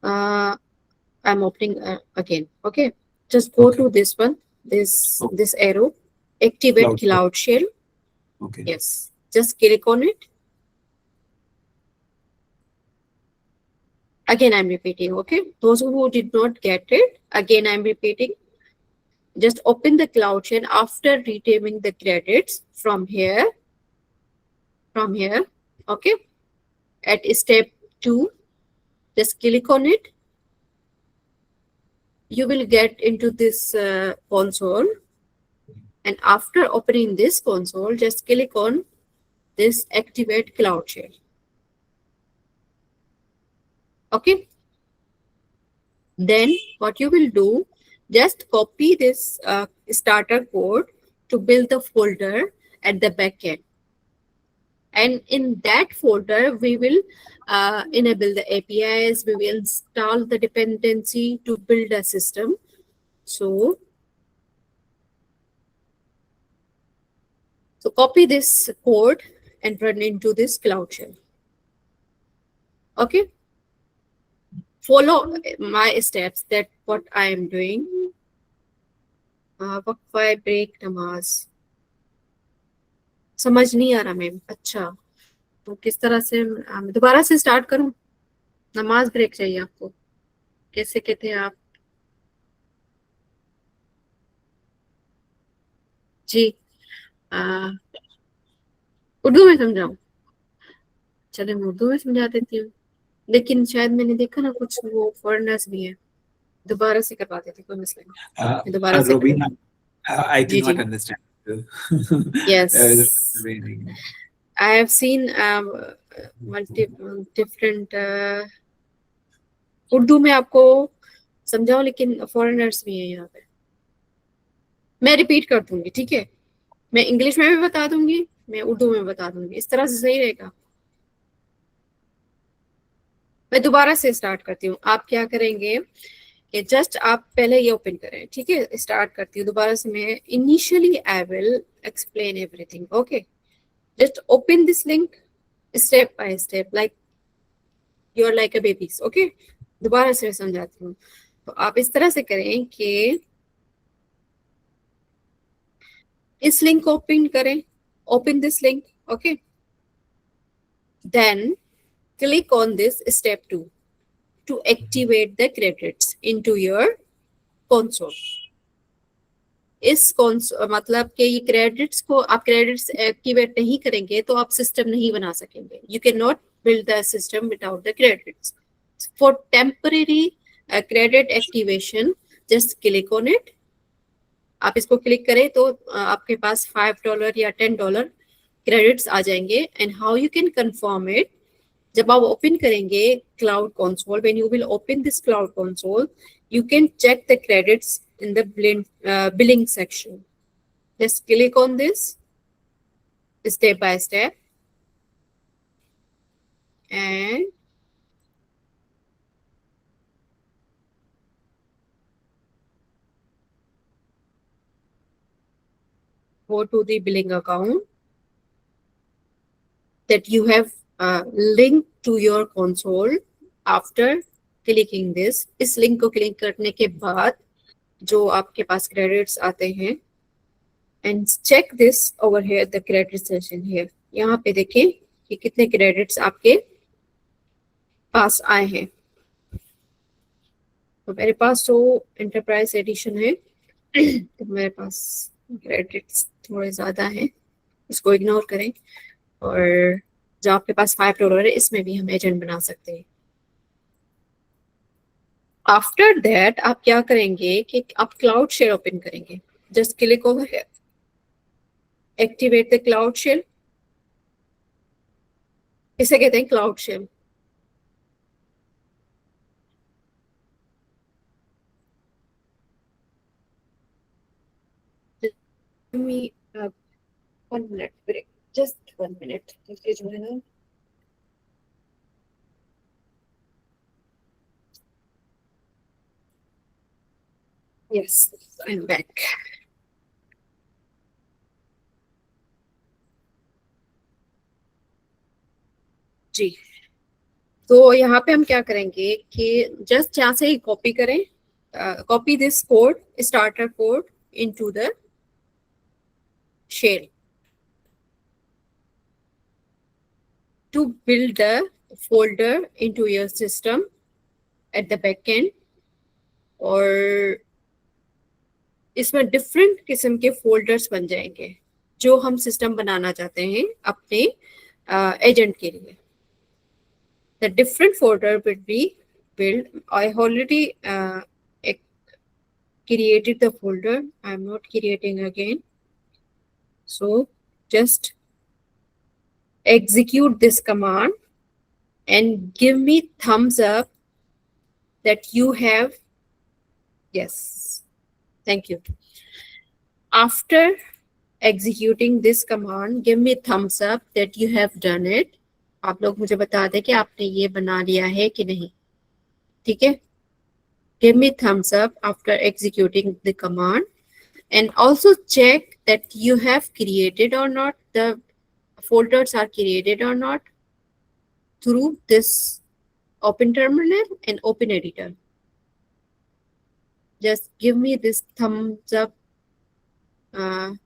I'm opening again. Okay, just go Okay. to this one. This Okay. this arrow. Activate Cloud Shell. Okay. Yes, just click on it. Again, I'm repeating, okay? Those who did not get it, again, I'm repeating. Just open the Cloud Shell after retrieving the credits from here, okay? At step 2, just click on it. You will get into this console. And after opening this console, just click on this Activate Cloud Shell. Okay, then what you will do, just copy this starter code to build the folder at the back end, and in that folder we will enable the APIs, we will install the dependency to build a system. So copy this code and run into this Cloud Shell. Okay, follow my steps, that what I am doing. वक्फा break नमाज समझ नहीं आ रहा ma'am. अच्छा, तो किस तरह से दोबारा से स्टार्ट करूं? नमाज ब्रेक चाहिए आपको? कैसे कहते हैं आप? जी उर्दू में समझाऊं? चले मैं उर्दू में समझा देती हूँ, लेकिन शायद मैंने देखा ना कुछ वो फॉरेनर्स भी हैं, दोबारा से करवा देती, कोई मसला नहीं, मैं दोबारा से कर Robina, I जी cannot जी understand. Yes Raining. I have seen different Urdu में आपको समझाओ, लेकिन फॉरेनर्स भी हैं यहाँ पे। मैं रिपीट कर दूंगी, ठीक है? मैं इंग्लिश में भी बता दूंगी, मैं उर्दू में बता दूंगी, इस तरह से सही रहेगा। मैं दोबारा से स्टार्ट करती हूँ। आप क्या करेंगे कि जस्ट आप पहले ये ओपन करें, ठीक है? स्टार्ट करती हूँ दोबारा से मैं। Initially I will explain everything, okay? Just open this link step by step, like you are like a babies, okay? दोबारा से समझाती हूँ। तो आप इस तरह से करें कि इस लिंक को ओपन करें, open this link, okay? Then click on this step 2 to activate the credits into your console. इस मतलब कि ये क्रेडिट्स को आप क्रेडिट्स एक्टिवेट नहीं करेंगे तो आप सिस्टम नहीं बना सकेंगे। You can not build the system without the credits. For temporary credit activation just click on it. आप इसको क्लिक करें तो आपके पास $5 या $10 क्रेडिट्स आ जाएंगे। And how you can confirm it, जब आप ओपन करेंगे cloud console, when you will open this cloud console, you can check the credits in the billing section. Just click on this step by step and go to the billing account that you have linked to your console. After clicking this, इस link को click करने के बाद जो आपके पास credits आते हैं, and check this over here, the credit session here. यहाँ पे देखें कि कितने क्रेडिट्स आपके पास आए हैं। तो मेरे पास तो एंटरप्राइज एडिशन है तो मेरे पास क्रेडिट्स थोड़े ज्यादा हैं, इसको इग्नोर करें। और जो आपके पास $5 है, इसमें भी हम एजेंट बना सकते हैं। आफ्टर दैट आप क्या करेंगे कि आप क्लाउड शेल ओपन करेंगे। Just click over here, activate the cloud shell. इसे कहते हैं cloud shell. me 1 minute break, just 1 minute। देखिए जो है ना, yes, I'm back। जी, तो यहाँ पे हम क्या करेंगे कि जस्ट यहाँ से ही कॉपी करें, copy this code, starter code into the shell to build the folder into your system at the back end। और इसमें डिफरेंट किस्म के फोल्डर्स बन जाएंगे जो हम सिस्टम बनाना चाहते हैं अपने एजेंट के लिए। The different folder will be built। I already created the folder, I'm not creating again। So just execute this command and give me thumbs up that you have, yes, thank you। After executing this command, give me thumbs up that you have done it। आप लोग मुझे बता दें कि आपने ये बना लिया है कि नहीं, ठीक है? Give me thumbs up after executing the command and also check that you have created or not, the folders are created or not through this open terminal and open editor। Just give me this thumbs up,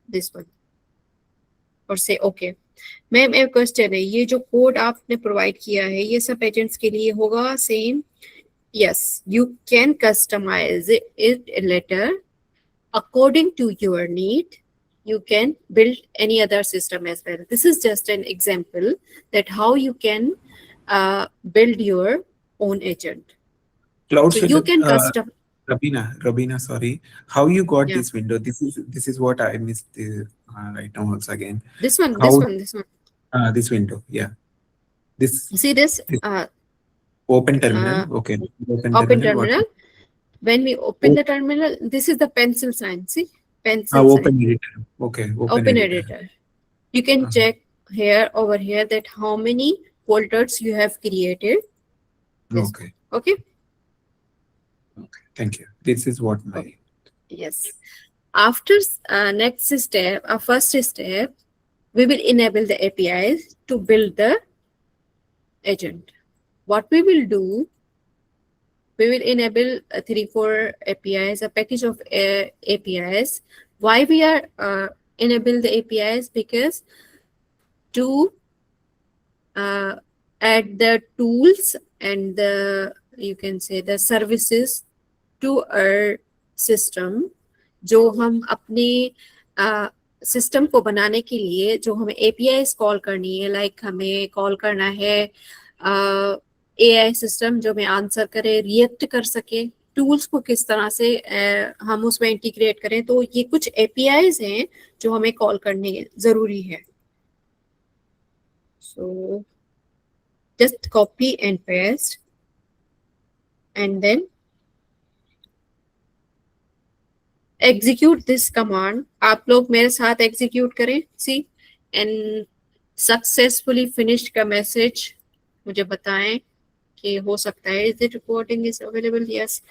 this one, और say okay। Ma'am एक question है, ये जो code आपने provide किया है ये सब एजेंट्स के लिए होगा same? Yes, you can customise it later according to your need you can build any other system as well. This is just an example that how you can build your own agent. Cloud So you Schedule, can custom. Rabina, sorry. How you got Yeah. this window? This is what I missed right now once again. This one, How this one. this window? Yeah. This See this this open terminal. Okay. open Terminal. What? terminal. When we open the terminal, this is the pencil sign. See, pencil sign. Open editor. Okay. Open editor. You can Uh-huh. check here over here that how many folders you have created. This Okay. Okay. Okay. Thank you. This is what my Yes. After next step, first step, we will enable the APIs to build the agent. What we will do, we will enable 3-4 APIs, a package of APIs. Why we are enable the APIs? Because to add the tools and the, you can say, the services to our system, जो हम अपने system को बनाने के लिए जो हमें APIs call करनी है, लाइक हमें कॉल करना है AI सिस्टम जो हमें आंसर करे, रिएक्ट कर सके, टूल्स को किस तरह से हम उसमें इंटीग्रेट करें, तो ये कुछ APIs हैं जो हमें कॉल करने जरूरी है. So just copy and paste and then execute this command. आप लोग मेरे साथ execute करें. See, and successfully finished का message मुझे बताएं कि हो सकता है. Is it recording is available? Yes.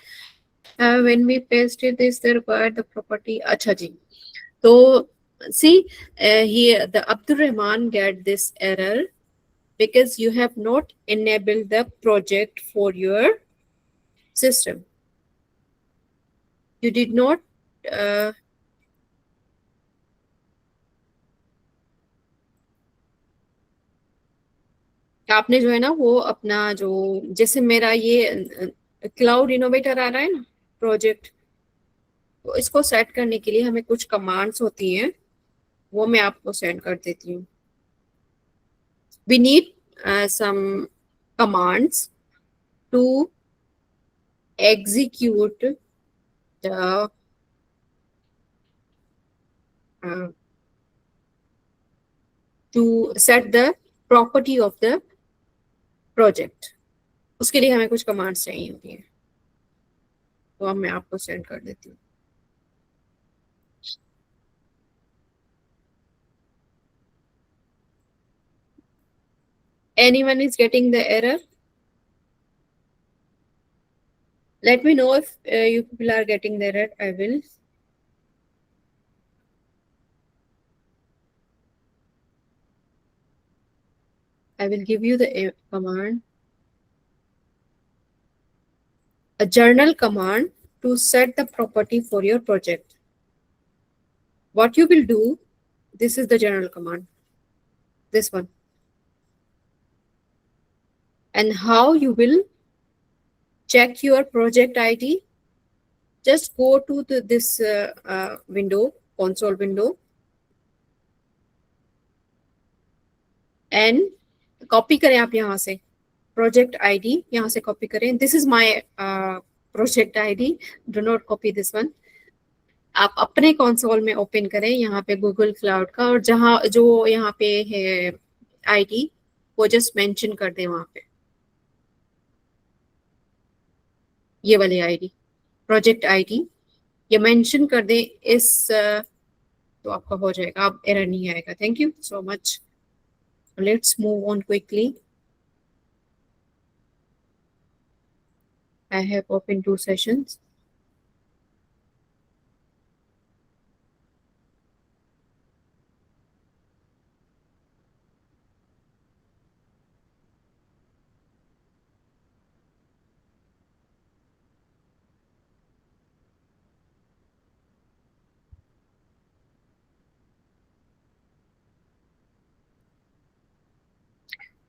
When we pasted this, they required the property. अच्छा जी. तो see here the Abdul Rahman get this error because you have not enabled the project for your system. You did not आपने जो है ना वो अपना जो जैसे मेरा ये क्लाउड इनोवेटर आ रहा है ना प्रोजेक्ट, तो इसको सेट करने के लिए हमें कुछ कमांड्स होती हैं, वो मैं आपको सेंड कर देती हूँ. We need some commands to execute the to set the property of the project. उसके लिए हमें कुछ कमांड्स चाहिए होती हैं, तो अब मैं आपको सेंड कर देती हूँ. Anyone is getting the error? Let me know if you people are getting the error. I will. I will give you the command. A journal command to set the property for your project. What you will do, this is the journal command, this one. And how you will check your project ID, just go to this window, console window, and copy करें आप यहाँ से project ID, यहाँ से copy करें. This is my project ID. Do not copy this one. आप अपने console में open करें यहाँ पे Google Cloud का, और जहाँ जो यहाँ पे है ID वो just mention कर दें वहाँ पे, ये वाले ID, project ID ये mention कर दें इस तो आपका हो जाएगा, अब error नहीं आएगा. Thank you so much. Let's move on quickly. I have opened 2 sessions.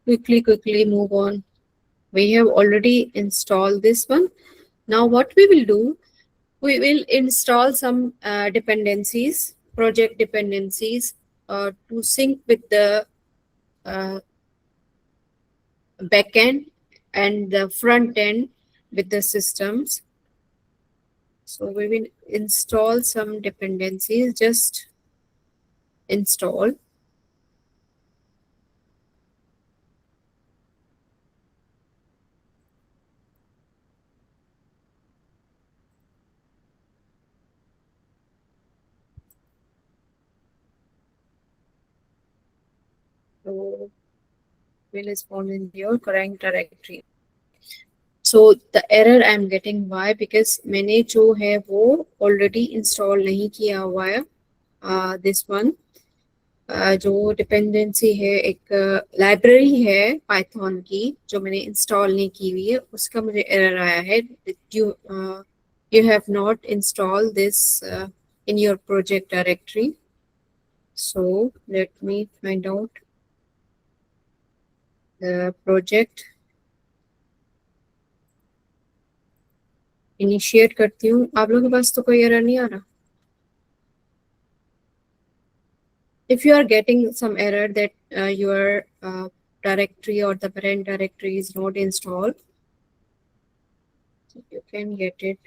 Quickly move on. We have already installed this one. Now what we will do, we will install some dependencies project dependencies to sync with the backend and the front end with the systems. So we will install some dependencies, just install. So will spawn in your current directory. So the error I'm getting, why? Because मैंने जो है वो already install नहीं किया हुआ है. This one जो dependency है, एक लाइब्रेरी है पाइथन की जो मैंने इंस्टॉल नहीं की हुई है, उसका मुझे एरर आया है. You have not installed this in your project directory. So let me find out the project. Initiate करती हूँ. आप लोगों के पास तो कोई एरर नहीं आ रहा? If you are getting some error that your directory or the parent directory is not installed, you can get it.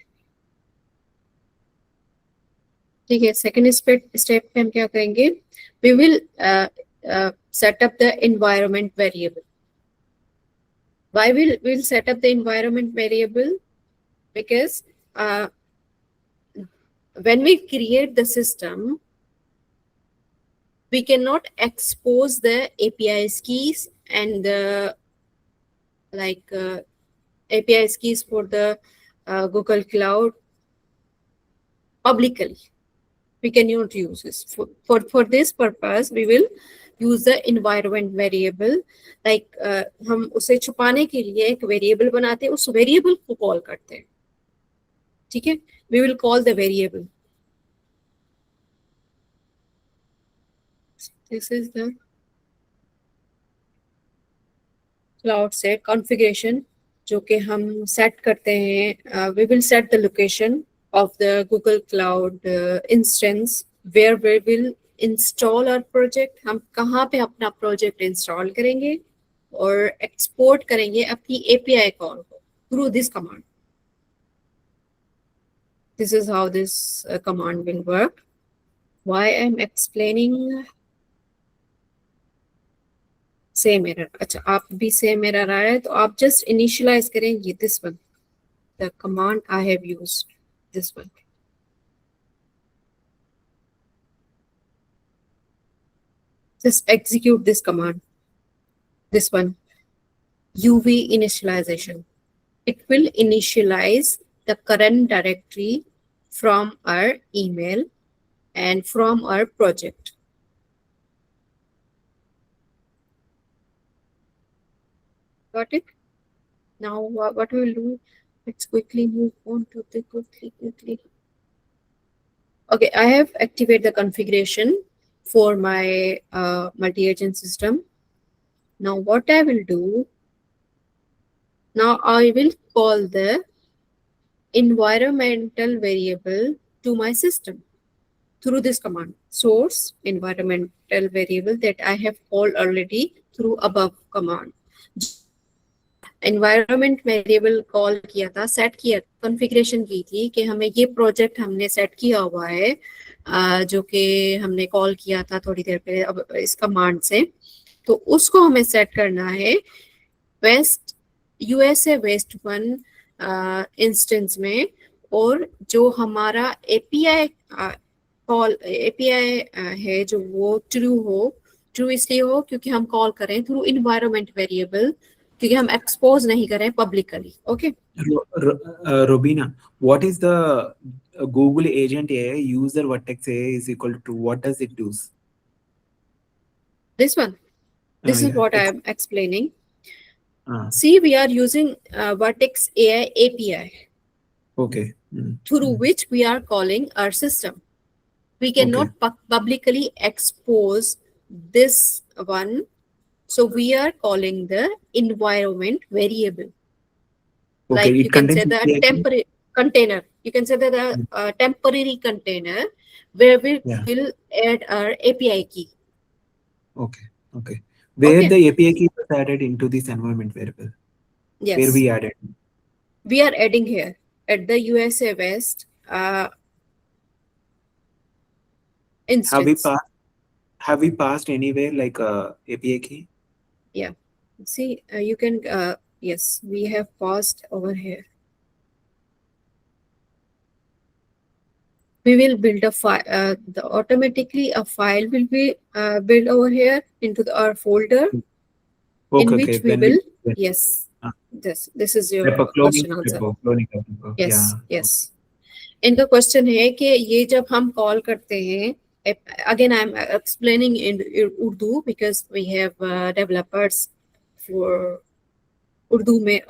ठीक है, सेकेंड स्टेप पे हम क्या करेंगे? We will set up the environment variable. Why we'll set up the environment variable? Because when we create the system, we cannot expose the API's keys and the API's keys for the Google Cloud publicly. We cannot use this. For this purpose, we will use the environment variable. Like हम उसे छुपाने के लिए एक variable बनाते हैं, उस variable को call करते हैं. ठीक है? We will call the variable. This is the cloud set configuration जो कि हम set करते हैं. We will set the location of the Google Cloud instance where we will install our project. हम कहाँ पे अपना project install करेंगे और export करेंगे अपनी API call को through this command. This is how this command will work. Why I'm explaining same error. अच्छा, आप भी same error आया है तो आप just initialize करेंगे this one. The command I have used, this one. Just execute this command. This one, UV initialization. It will initialize the current directory from our email and from our project. Got it? Now what we will do, let's quickly move on to the quickly. Okay, I have activated the configuration for my multi-agent system. Now what I will do, now I will call the environmental variable to my system through this command, source environmental variable that I have called already through above command. Environment variable call किया था, set किया, configuration की थी कि हमें ये project हमने set किया हुआ है जो कि हमने कॉल किया था थोड़ी देर पहले अब इस कमांड से, तो उसको हमें सेट करना है west USA west one instance में. और जो हमारा एपीआई कॉल एपीआई है जो वो ट्रू इसलिए हो क्योंकि हम कॉल करें थ्रू इन्वायरमेंट वेरिएबल, क्योंकि हम एक्सपोज नहीं करें publicly. Okay Robina, what is the Google agent AI user vertex AI is equal to, what does it do? This one, this is Yeah, what I am explaining. See, we are using Vertex AI API. Okay. Through which we are calling our system. We cannot publicly expose this one. So we are calling the environment variable. Okay, like you can say the temporary. container. You can say that a temporary container where we Yeah. will add our API key. Okay. Okay. Where Okay. the API key was added into this environment variable, where Yes, we added. we are adding here at the USA West Have we instance. passed? Have we passed anywhere like a API key? Yeah. See, you can, yes, we have paused over here. We will build a file, automatically a file will be built over here into our folder in Okay. which Okay. we When will, we yes, uh, this is your repo, question answer. cloning repo. Yes, Yeah. yes. इनका question है कि ये जब हम call करते हैं, again I'm explaining in Urdu because we have developers for Urdu में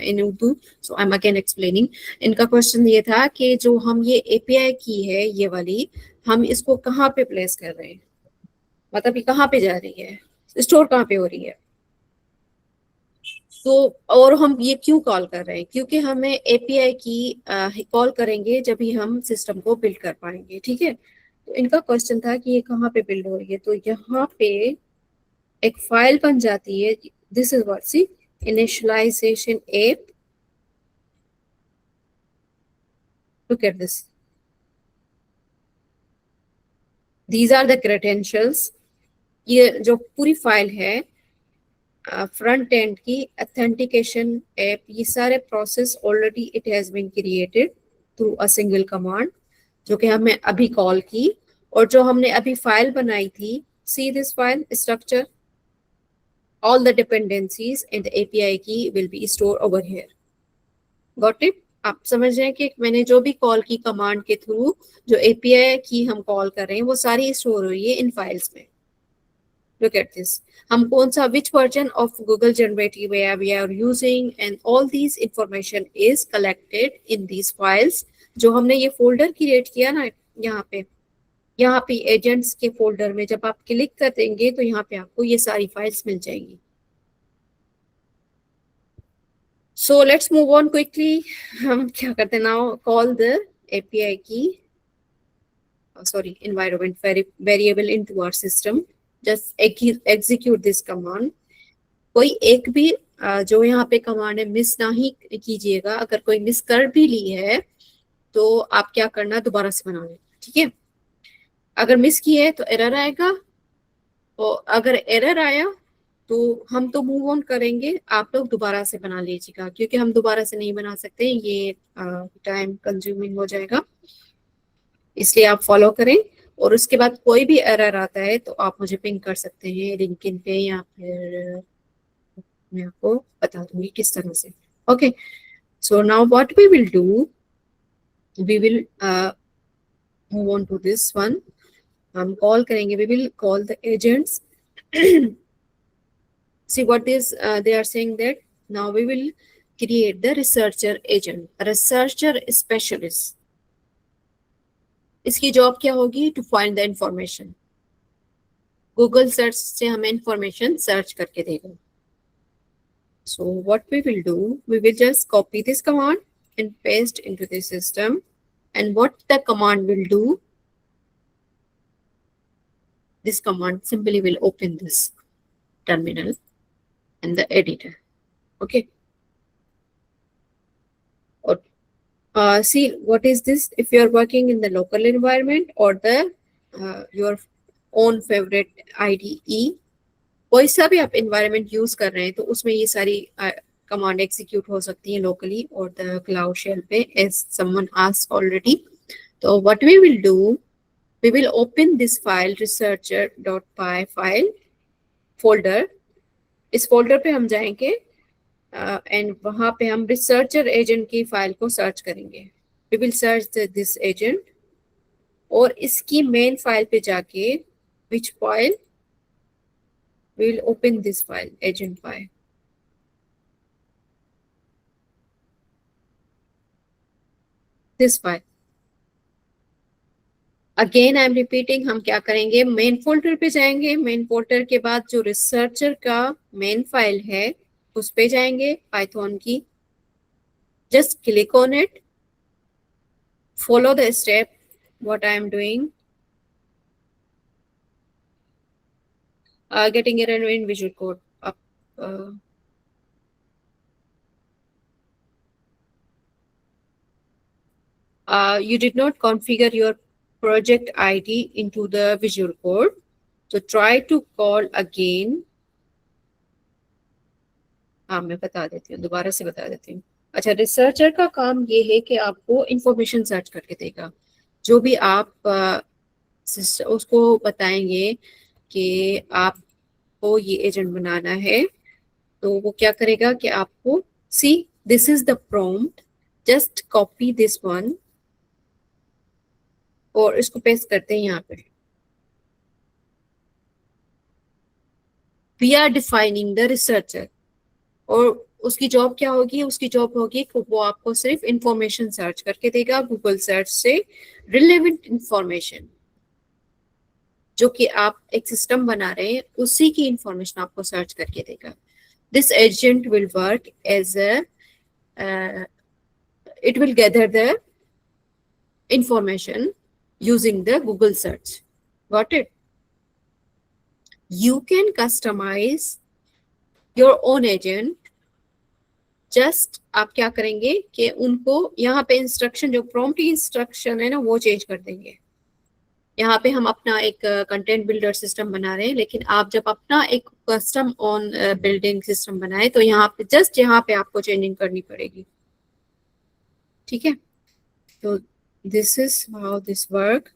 in Urdu, so I'm again explaining. इनका क्वेश्चन ये था कि जो हम ये API की है ये वाली, हम इसको कहाँ पे प्लेस कर रहे हैं, मतलब ये कहाँ पे जा रही है, स्टोर कहाँ पे हो रही है. तो और हम ये क्यों कॉल कर रहे हैं, क्योंकि हमें API की कॉल करेंगे जब ही हम सिस्टम को बिल्ड कर पाएंगे. ठीक है, तो इनका क्वेश्चन था कि ये कहाँ पे बिल्ड हो रही है. तो यहाँ पे एक फाइल बन जाती है. This is what, see, initialization app. Look at this. These are the credentials. ये जो पूरी फाइल है फ्रंट एंड की ऑथेंटिकेशन ऐप, ये सारे process already it has been created through a single command जो कि हमने अभी कॉल की, और जो हमने अभी फाइल बनाई थी. See this file structure, all the dependencies and the API key will be stored over here. Got it? आप समझ रहे हैं कि मैंने जो भी कॉल की कमांड के थ्रू जो API की हम कॉल कर रहे हैं वो सारी स्टोर हो रही है इन फाइल्स में. Look at this. हम कौन सा which version of Google Generative AI we are using and all these information is collected in these files. जो हमने ये फोल्डर क्रिएट किया ना यहाँ पे एजेंट्स के फोल्डर में जब आप क्लिक कर देंगे तो यहाँ पे आपको ये सारी फाइल्स मिल जाएंगी. So let's move on quickly. हम क्या करते हैं now? Call the API key, sorry, environment variable into our system. Just execute this command. कोई एक भी जो यहाँ पे कमांड है मिस ना ही कीजिएगा. अगर कोई मिस कर भी ली है तो आप क्या करना, दोबारा से बना लेना. ठीक है, अगर मिस की है तो एरर आएगा, और अगर एरर आया तो हम तो मूव ऑन करेंगे, आप लोग दोबारा से बना लीजिएगा, क्योंकि हम दोबारा से नहीं बना सकते, ये टाइम कंज्यूमिंग हो जाएगा. इसलिए आप फॉलो करें, और उसके बाद कोई भी एरर आता है तो आप मुझे पिंग कर सकते हैं लिंक्डइन पे, या फिर मैं आपको बता दूंगी किस तरह से. Okay, so now what we will do, we will move on to this one. हम कॉल करेंगे, we will call the agents. See what is they are saying that now we will create the researcher agent, researcher specialist. इसकी job क्या होगी? To find the information. Google search से हमें information search करके देगा. So what we will do, we will just copy this command and paste into the system. And what the command will do, this command simply will open this terminal and the editor. Okay. Or see what is this, if you are working in the local environment or the your own favorite IDE, कोई सा भी आप environment use कर रहे हैं तो उसमें ये सारी command execute हो सकती है locally or the cloud shell पे, as someone asked already. So what we will do, we will open this file researcher.py file folder. इस फोल्डर पे हम जाएंगे एंड वहां पे हम रिसर्चर एजेंट की फाइल को सर्च करेंगे. We will search this agent, और इसकी मेन फाइल पे जाके which file, we will open this file agent file. This file again I am repeating, हम क्या करेंगे, मेन फोल्डर पे जाएंगे. मेन फोल्डर के बाद जो रिसर्चर का मेन फाइल है उस पे जाएंगे पाइथन की. Just click on it follow the step what I am doing. Getting error in Visual Code up. You did not configure your project ID into the Visual Code. So try to call again. हाँ मैं बता देती हूँ, दोबारा से बता देती हूँ. अच्छा, रिसर्चर का काम ये है कि आपको इंफॉर्मेशन सर्च करके देगा. जो भी आप उसको बताएंगे कि आपको ये एजेंट बनाना है, तो वो क्या करेगा कि आपको see this is the prompt, just copy this one और इसको पेस्ट करते हैं यहाँ पे. We are defining the researcher, और उसकी जॉब क्या होगी? उसकी जॉब होगी कि वो आपको सिर्फ इंफॉर्मेशन सर्च करके देगा गूगल सर्च से, रिलेवेंट इंफॉर्मेशन जो कि आप एक सिस्टम बना रहे हैं उसी की इंफॉर्मेशन आपको सर्च करके देगा. This agent will work as it will gather the information using the Google search. Got it? You can customize your own agent. Just आप क्या करेंगे कि उनको यहाँ पे इंस्ट्रक्शन, जो प्रॉम्प्ट इंस्ट्रक्शन है ना, वो चेंज कर देंगे. यहाँ पे हम अपना एक कंटेंट बिल्डर सिस्टम बना रहे हैं, लेकिन आप जब अपना एक कस्टम ऑन बिल्डिंग सिस्टम बनाए तो यहाँ पे जस्ट यहाँ पे आपको चेंजिंग करनी पड़ेगी. ठीक है, तो this is how this work.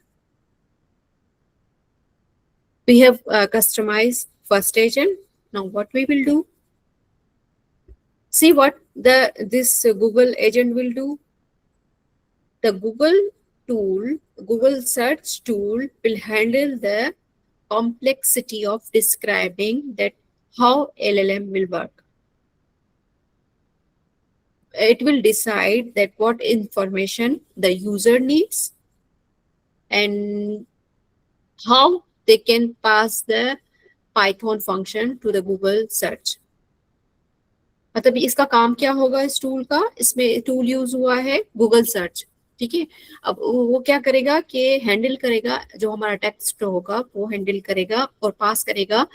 We have customized first agent. Now what we will do? See what this Google agent will do. The Google tool, Google search tool will handle the complexity of describing that how LLM will work. It will decide that what information the user needs and how they can pass the Python function to the Google search. मतलब इसका काम क्या होगा इस tool का? इसमें tool use हुआ है गूगल सर्च. ठीक है, अब वो क्या करेगा कि हैंडल करेगा जो हमारा टेक्स्ट होगा, वो हैंडल करेगा और पास करेगा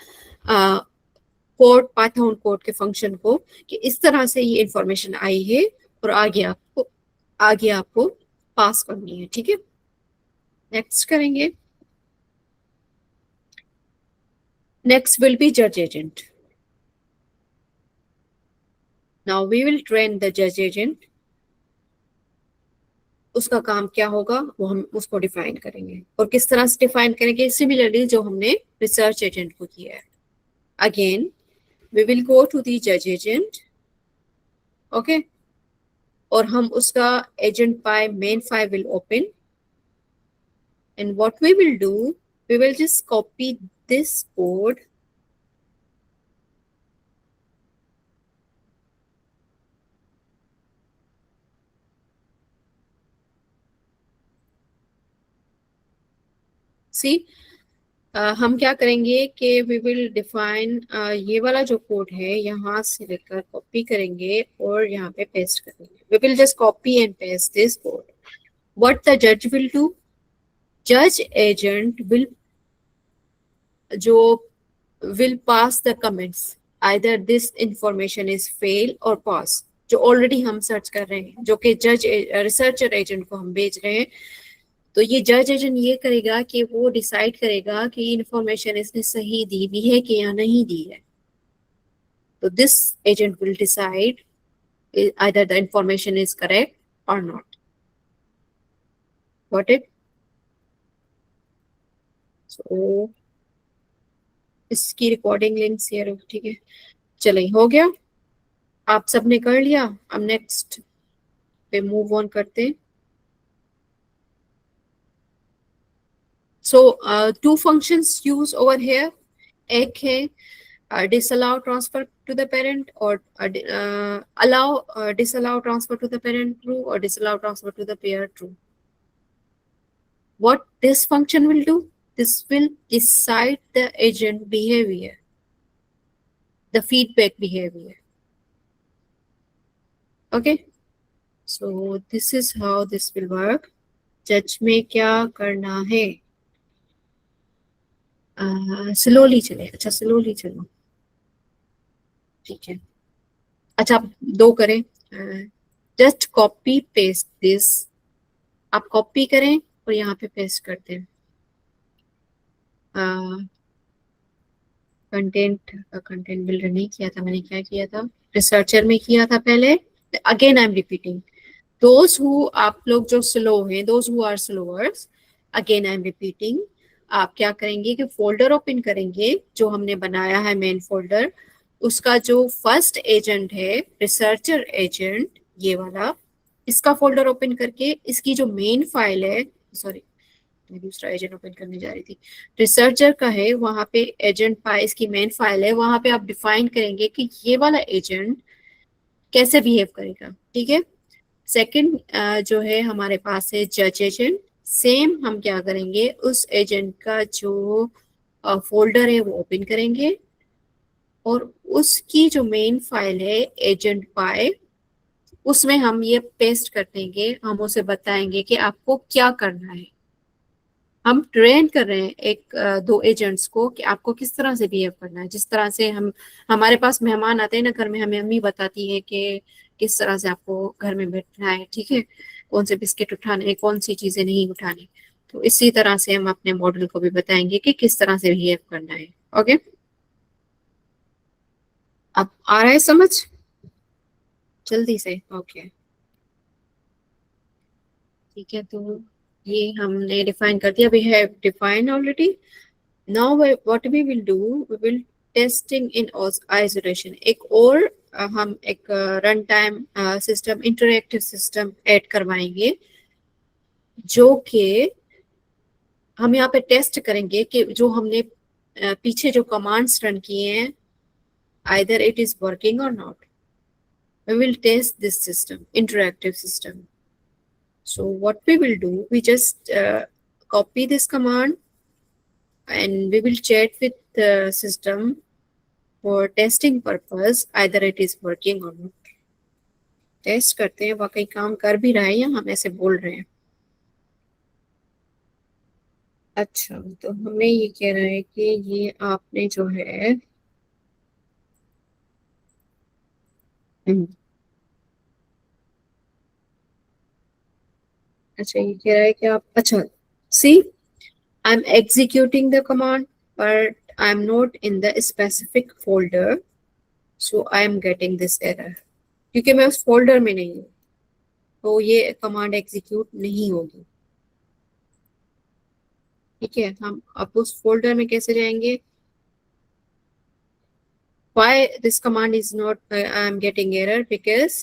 कोड, पाइथन कोड के फंक्शन को, कि इस तरह से ये इंफॉर्मेशन आई है और आगे आपको पास करनी है. ठीक है, नेक्स्ट करेंगे. Next will be judge agent. Now we will train the judge agent. उसका काम क्या होगा वो हम उसको डिफाइन करेंगे, और किस तरह से डिफाइन करेंगे? सिमिलरली जो हमने रिसर्च एजेंट को किया है. Again we will go to the judge agent. Okay, और हम उसका agent py main file will open, and what we will do, we will just copy this code सी. हम क्या करेंगे कि वी विल डिफाइन ये वाला जो कोड है यहाँ से लेकर कॉपी करेंगे और यहाँ पे पेस्ट करेंगे. We will just copy and paste this code. What the जज विल डू? जज agent will pass the comments, either this information is fail or pass, जो ऑलरेडी हम सर्च कर रहे हैं, जो कि जज रिसर्चर एजेंट को हम भेज रहे हैं. तो ये जज एजेंट ये करेगा कि वो डिसाइड करेगा कि इंफॉर्मेशन इसने सही दी भी है कि या नहीं दी है. तो this agent will decide either the information is correct or not. Got it? So इसकी रिकॉर्डिंग लिंक शेयर हो. ठीक है, चलिए हो गया, आप सबने कर लिया. अब नेक्स्ट पे मूव ऑन करते हैं. So two functions used over here. एक है disallow transfer to the parent, or disallow transfer to the parent true, or disallow transfer to the pair true. What this function will do? This will decide the agent behavior, the feedback behavior. Okay, so this is how this will work. जज में क्या करना है? Slowly चले। अच्छा slowly चलो, ठीक है। अच्छा आप दो करें, जस्ट कॉपी पेस्ट दिस। आप कॉपी करें और यहाँ पे पेस्ट करते हैं। कंटेंट बिल्डर नहीं किया था मैंने, क्या किया था? रिसर्चर में किया था पहले। Again I am repeating, those who, आप लोग जो स्लो हैं, those who are slowers, again I am repeating, आप क्या करेंगे कि फोल्डर ओपन करेंगे जो हमने बनाया है मेन फोल्डर, उसका जो फर्स्ट एजेंट है रिसर्चर एजेंट, ये वाला, इसका फोल्डर ओपन करके इसकी जो मेन फाइल है, सॉरी मैं दूसरा एजेंट ओपन करने जा रही थी, रिसर्चर का है, वहां पे एजेंट पाए इसकी मेन फाइल है, वहां पे आप डिफाइन करेंगे कि ये वाला एजेंट कैसे बिहेव करेगा, ठीक है। सेकंड जो है हमारे पास है जज एजेंट। सेम हम क्या करेंगे, उस एजेंट का जो फोल्डर है वो ओपन करेंगे और उसकी जो मेन फाइल है एजेंट पाए, उसमें हम ये पेस्ट कर देंगे। हम उसे बताएंगे कि आपको क्या करना है। हम ट्रेन कर रहे हैं दो एजेंट्स को कि आपको किस तरह से बिहेव करना है। जिस तरह से हम, हमारे पास मेहमान आते हैं ना घर में, हमें अम्मी बताती है कि किस तरह से आपको घर में बैठना है, ठीक है, कौन से बिस्किट उठाने हैं, कौन सी चीजें नहीं उठानी। तो इसी तरह से हम अपने मॉडल को भी बताएंगे कि किस तरह से बिहेव करना है। ओके, अब आ रहा है समझ जल्दी से? ओके ठीक है, तो ये हमने डिफाइन कर दिया, we have define already. Now what we will do, we will testing in isolation। एक और हम एक run time system, interactive system add करवाएंगे, जो कि हम यहाँ पे टेस्ट करेंगे कि जो हमने पीछे जो कमांड्स रन किए हैं, either it is working or not। We will test this system, interactive system। So what we will do, we just copy this command and we will chat with the system for testing purpose, either it is working or not। Test करते हैं वाकई काम कर भी रहा है या हम ऐसे बोल रहे हैं। अच्छा तो हमें ये कह रहा है कि ये आपने जो है अच्छा ये कह रहा है कि आप, अच्छा see, I am executing the command but I am not in the specific folder, so I am getting this error, क्योंकि मैं उस फोल्डर में नहीं हूँ तो ये कमांड एग्जीक्यूट नहीं होगी। ठीक है, हम अब उस फोल्डर में कैसे जाएंगे? Why this command is not, I am getting error because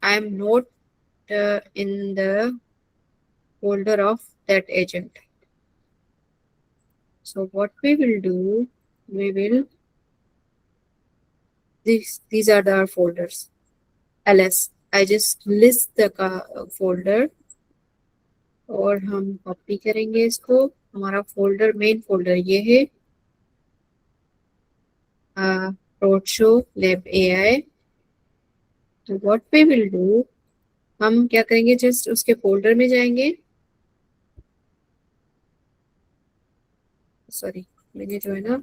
I am not in the folder of that agent। So what we will do, we will, these are the folders, ls, I just list the folder और हम copy करेंगे इसको। हमारा folder, main folder ये है roadshow lab AI। तो what we will do, हम क्या करेंगे, जस्ट उसके फोल्डर में जाएंगे, सॉरी मैंने जो है ना,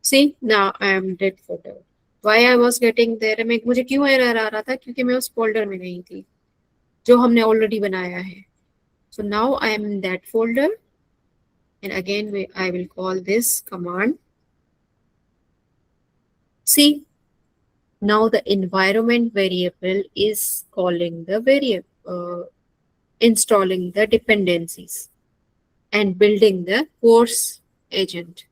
see now I am that folder. Why I was getting there, मैं, मुझे क्यों एरर आ रहा था, क्योंकि मैं उस फोल्डर में नहीं थी जो हमने ऑलरेडी बनाया है। So now I M in that folder and again I will call this command। See, now the environment variable is calling the variable, installing the dependencies and building the course agent।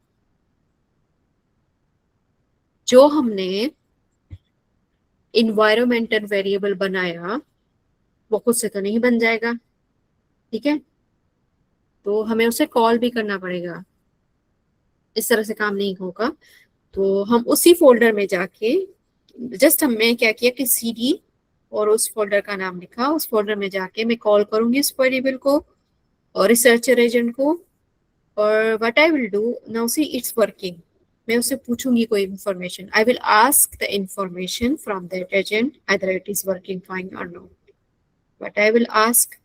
जो हमने environmental variable बनाया वो खुद से तो नहीं बन जाएगा, ठीक है, तो हमें उसे कॉल भी करना पड़ेगा, इस तरह से काम नहीं होगा। तो हम उसी फोल्डर में जाके, जस्ट हमने क्या किया कि cd और उस फोल्डर का नाम लिखा, उस फोल्डर में जाके मैं कॉल करूंगी इस वेरिएबल को और रिसर्चर एजेंट को। और what I will do now, see it's working. मैं उससे पूछूंगी कोई information, I will ask the information from that agent either it is working fine or no, but I will ask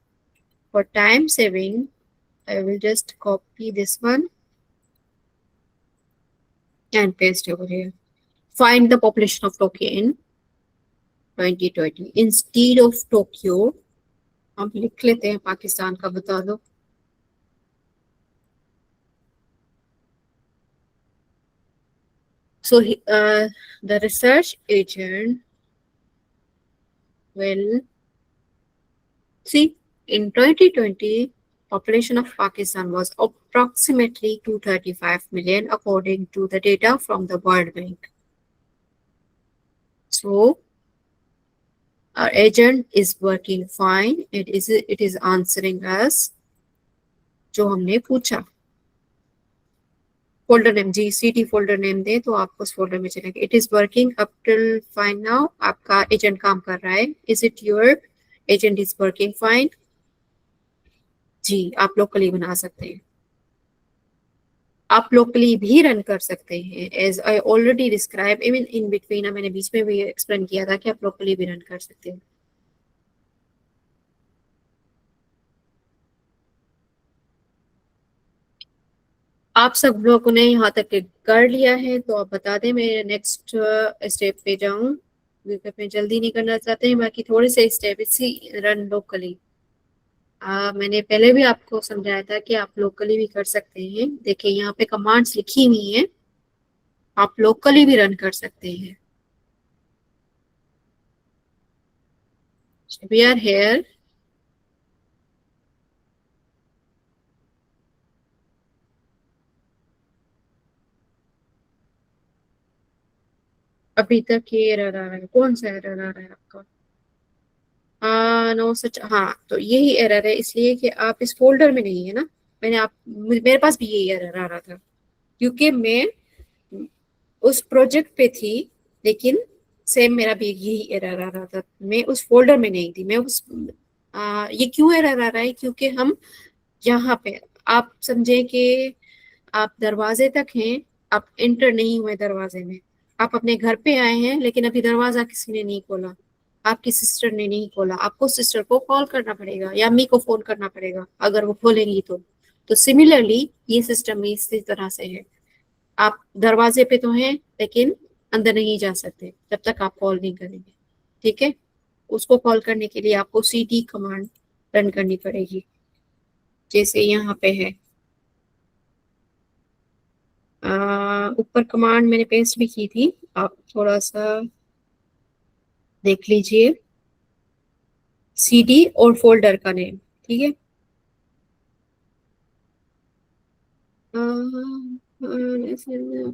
for time saving. I will just copy this one and paste over here. Find the population of Tokyo in 2020 instead of Tokyo हम लिख लेते हैं पाकिस्तान का, बता दो। So the research agent will see in 2020 population of Pakistan was approximately 235 million according to the data from the World Bank. So our agent is working fine. It is answering us जो हमने पूछा। Folder name GCT folder name दे तो आप उस folder में चलेंगे। It is working up till fine now. आपका एजेंट काम कर रहा है। Is it your agent is working fine? जी, आप लोकली बना सकते हैं, आप लोकली भी रन कर सकते हैं। As I already describe even in between, मैंने बीच में भी एक्सप्लेन किया था कि आप लोकली भी रन कर सकते हैं। आप सब लोगों ने यहाँ तक कर लिया है तो आप बता दें, मैं नेक्स्ट स्टेप पे जाऊं क्योंकि मैं जल्दी नहीं करना चाहते हैं। बाकी थोड़े से स्टेप इसी रन लोकली, मैंने पहले भी आपको समझाया था कि आप लोकली भी कर सकते हैं। देखिए यहाँ पे कमांड्स लिखी हुई हैं, आप लोकली भी रन कर सकते हैं। वी आर हेयर, अभी तक ये एरर आ रहा है। कौन सा एरर आ रहा है आपका? नो सच, हाँ तो यही एरर है इसलिए कि आप इस फोल्डर में नहीं है ना। मेरे पास भी यही एरर आ रहा था क्योंकि मैं उस प्रोजेक्ट पे थी, लेकिन सेम मेरा भी यही एरर आ रहा था। मैं उस फोल्डर में नहीं थी। मैं उस ये क्यों एरर आ रहा है? क्योंकि हम यहाँ पे, आप समझे कि आप दरवाजे तक हैं, आप एंटर नहीं हुए दरवाजे में। आप अपने घर पे आए हैं लेकिन अभी दरवाजा किसी ने नहीं खोला, आपकी सिस्टर ने नहीं खोला। आपको सिस्टर को कॉल करना पड़ेगा या अम्मी को फोन करना पड़ेगा अगर वो खोलेंगी तो सिमिलरली ये सिस्टम इसी तरह से है। आप दरवाजे पे तो हैं लेकिन अंदर नहीं जा सकते जब तक आप कॉल नहीं करेंगे। ठीक है, उसको कॉल करने के लिए आपको cd कमांड रन करनी पड़ेगी, जैसे यहाँ पे है। ऊपर कमांड मैंने पेस्ट भी की थी, आप थोड़ा सा देख लीजिए। cd और फोल्डर का नेम, ठीक है।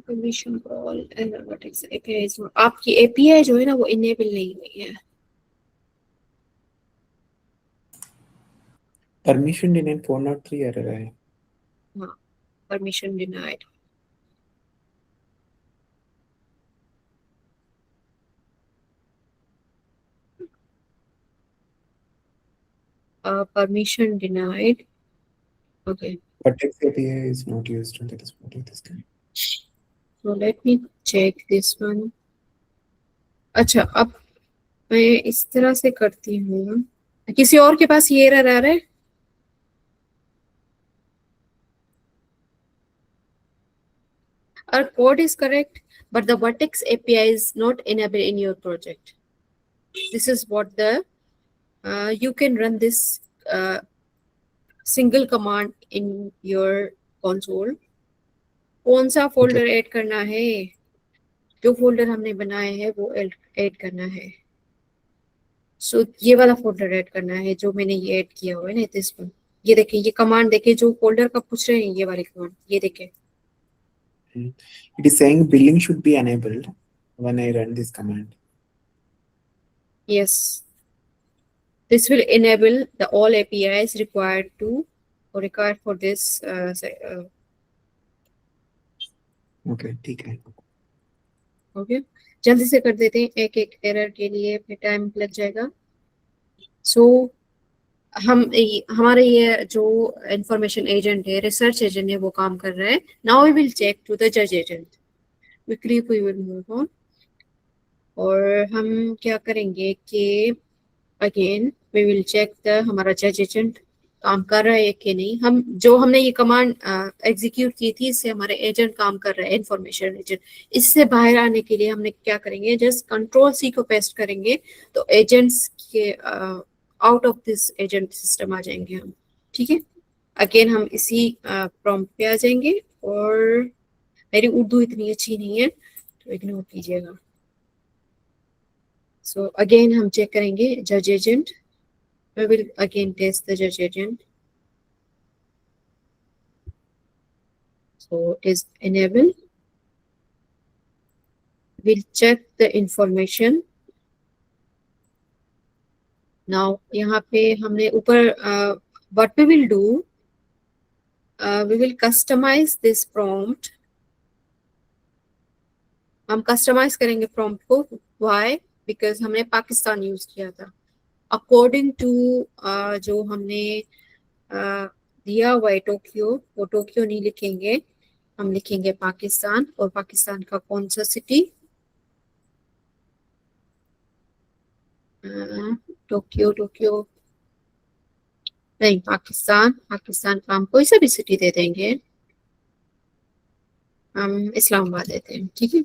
परमिशन कॉल एपीआई, आपकी एपीआई जो है ना वो इनेबल नहीं हुई है। परमिशन डिनाइड 403 एरर है। हाँ, permission denied. permission denied. Okay, Vertex API is not used in this project this time. so let me check this one. अच्छा, अब मैं इस तरह से करती हूँ। किसी और के पास ये एरर आ रहा है? Our code is correct, but the Vertex API is not enabled in your project. This is what the you can run this single command in your console. कौन सा फोल्डर ऐड करना है? जो फोल्डर हमने बनाए हैं वो ऐड करना है। सो ये वाला फोल्डर ऐड करना है जो मैंने ये ऐड किया हुआ है ना, दिस वन। ये देखिए, ये कमांड देखिए, जो फोल्डर का पूछ रहे हैं ये वाली कमांड, ये देखिए। It is saying billing should be enabled when I run this command. Yes, this will enable the all APIs required for this Okay, ठीक है। ओके, जल्दी से कर देते हैं, एक एक एरर के लिए फिर टाइम लग जाएगा। सो हमारे ये जो इंफॉर्मेशन एजेंट है, रिसर्च एजेंट है, वो काम कर रहा है। Now we will check to the जज agent. Quickly we will move on. और हम क्या करेंगे कि again we will check the हमारा जज एजेंट काम कर रहा है कि नहीं। हम जो हमने ये कमांड एग्जीक्यूट की थी, इससे हमारे एजेंट काम कर रहा है, इंफॉर्मेशन एजेंट। इससे बाहर आने के लिए हमने क्या करेंगे, जस्ट कंट्रोल सी को पेस्ट करेंगे तो एजेंट्स के out of this agent system आ जाएंगे हम। ठीक है, अगेन हम इसी प्रॉम्प्ट पे आ जाएंगे। और मेरी उर्दू इतनी अच्छी नहीं है तो इग्नोर कीजिएगा। सो अगेन हम चेक करेंगे जज agent. We will again test the judge agent. So it is enable. We'll check the information. Now यहाँ पे हमने ऊपर what we will do, we will customize this prompt. हम customize करेंगे prompt को। Why? Because हमने पाकिस्तान यूज किया था। According to जो हमने दिया हुआ है टोक्यो, वो टोक्यो नहीं लिखेंगे, हम लिखेंगे पाकिस्तान। और पाकिस्तान का कौन सा सिटी, टोक्यो टोक्यो नहीं, पाकिस्तान। पाकिस्तान का हम कोई सा भी सिटी दे देंगे, हम इस्लामाबाद देते हैं। ठीक है,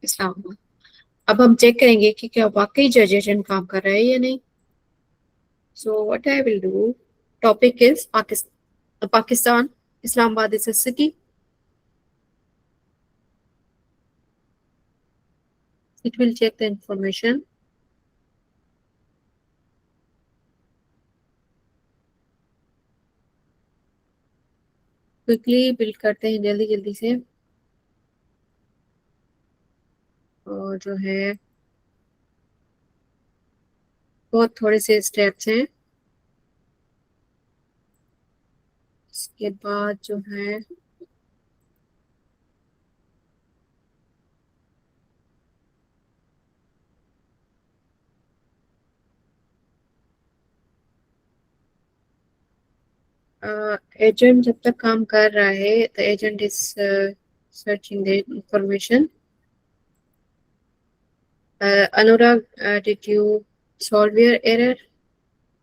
इस्लामाबाद। अब हम चेक करेंगे कि क्या वाकई जज एजेंट काम कर रहा है या नहीं। So what I will do, topic is Pakistan, Islamabad is a city. It will check the information. Quickly build करते हैं जल्दी जल्दी से। और जो है बहुत थोड़े से स्टेप्स हैं। इसके बाद जो है एजेंट जब तक काम कर रहा है, the agent is searching the information. Anurag, did you solve your error?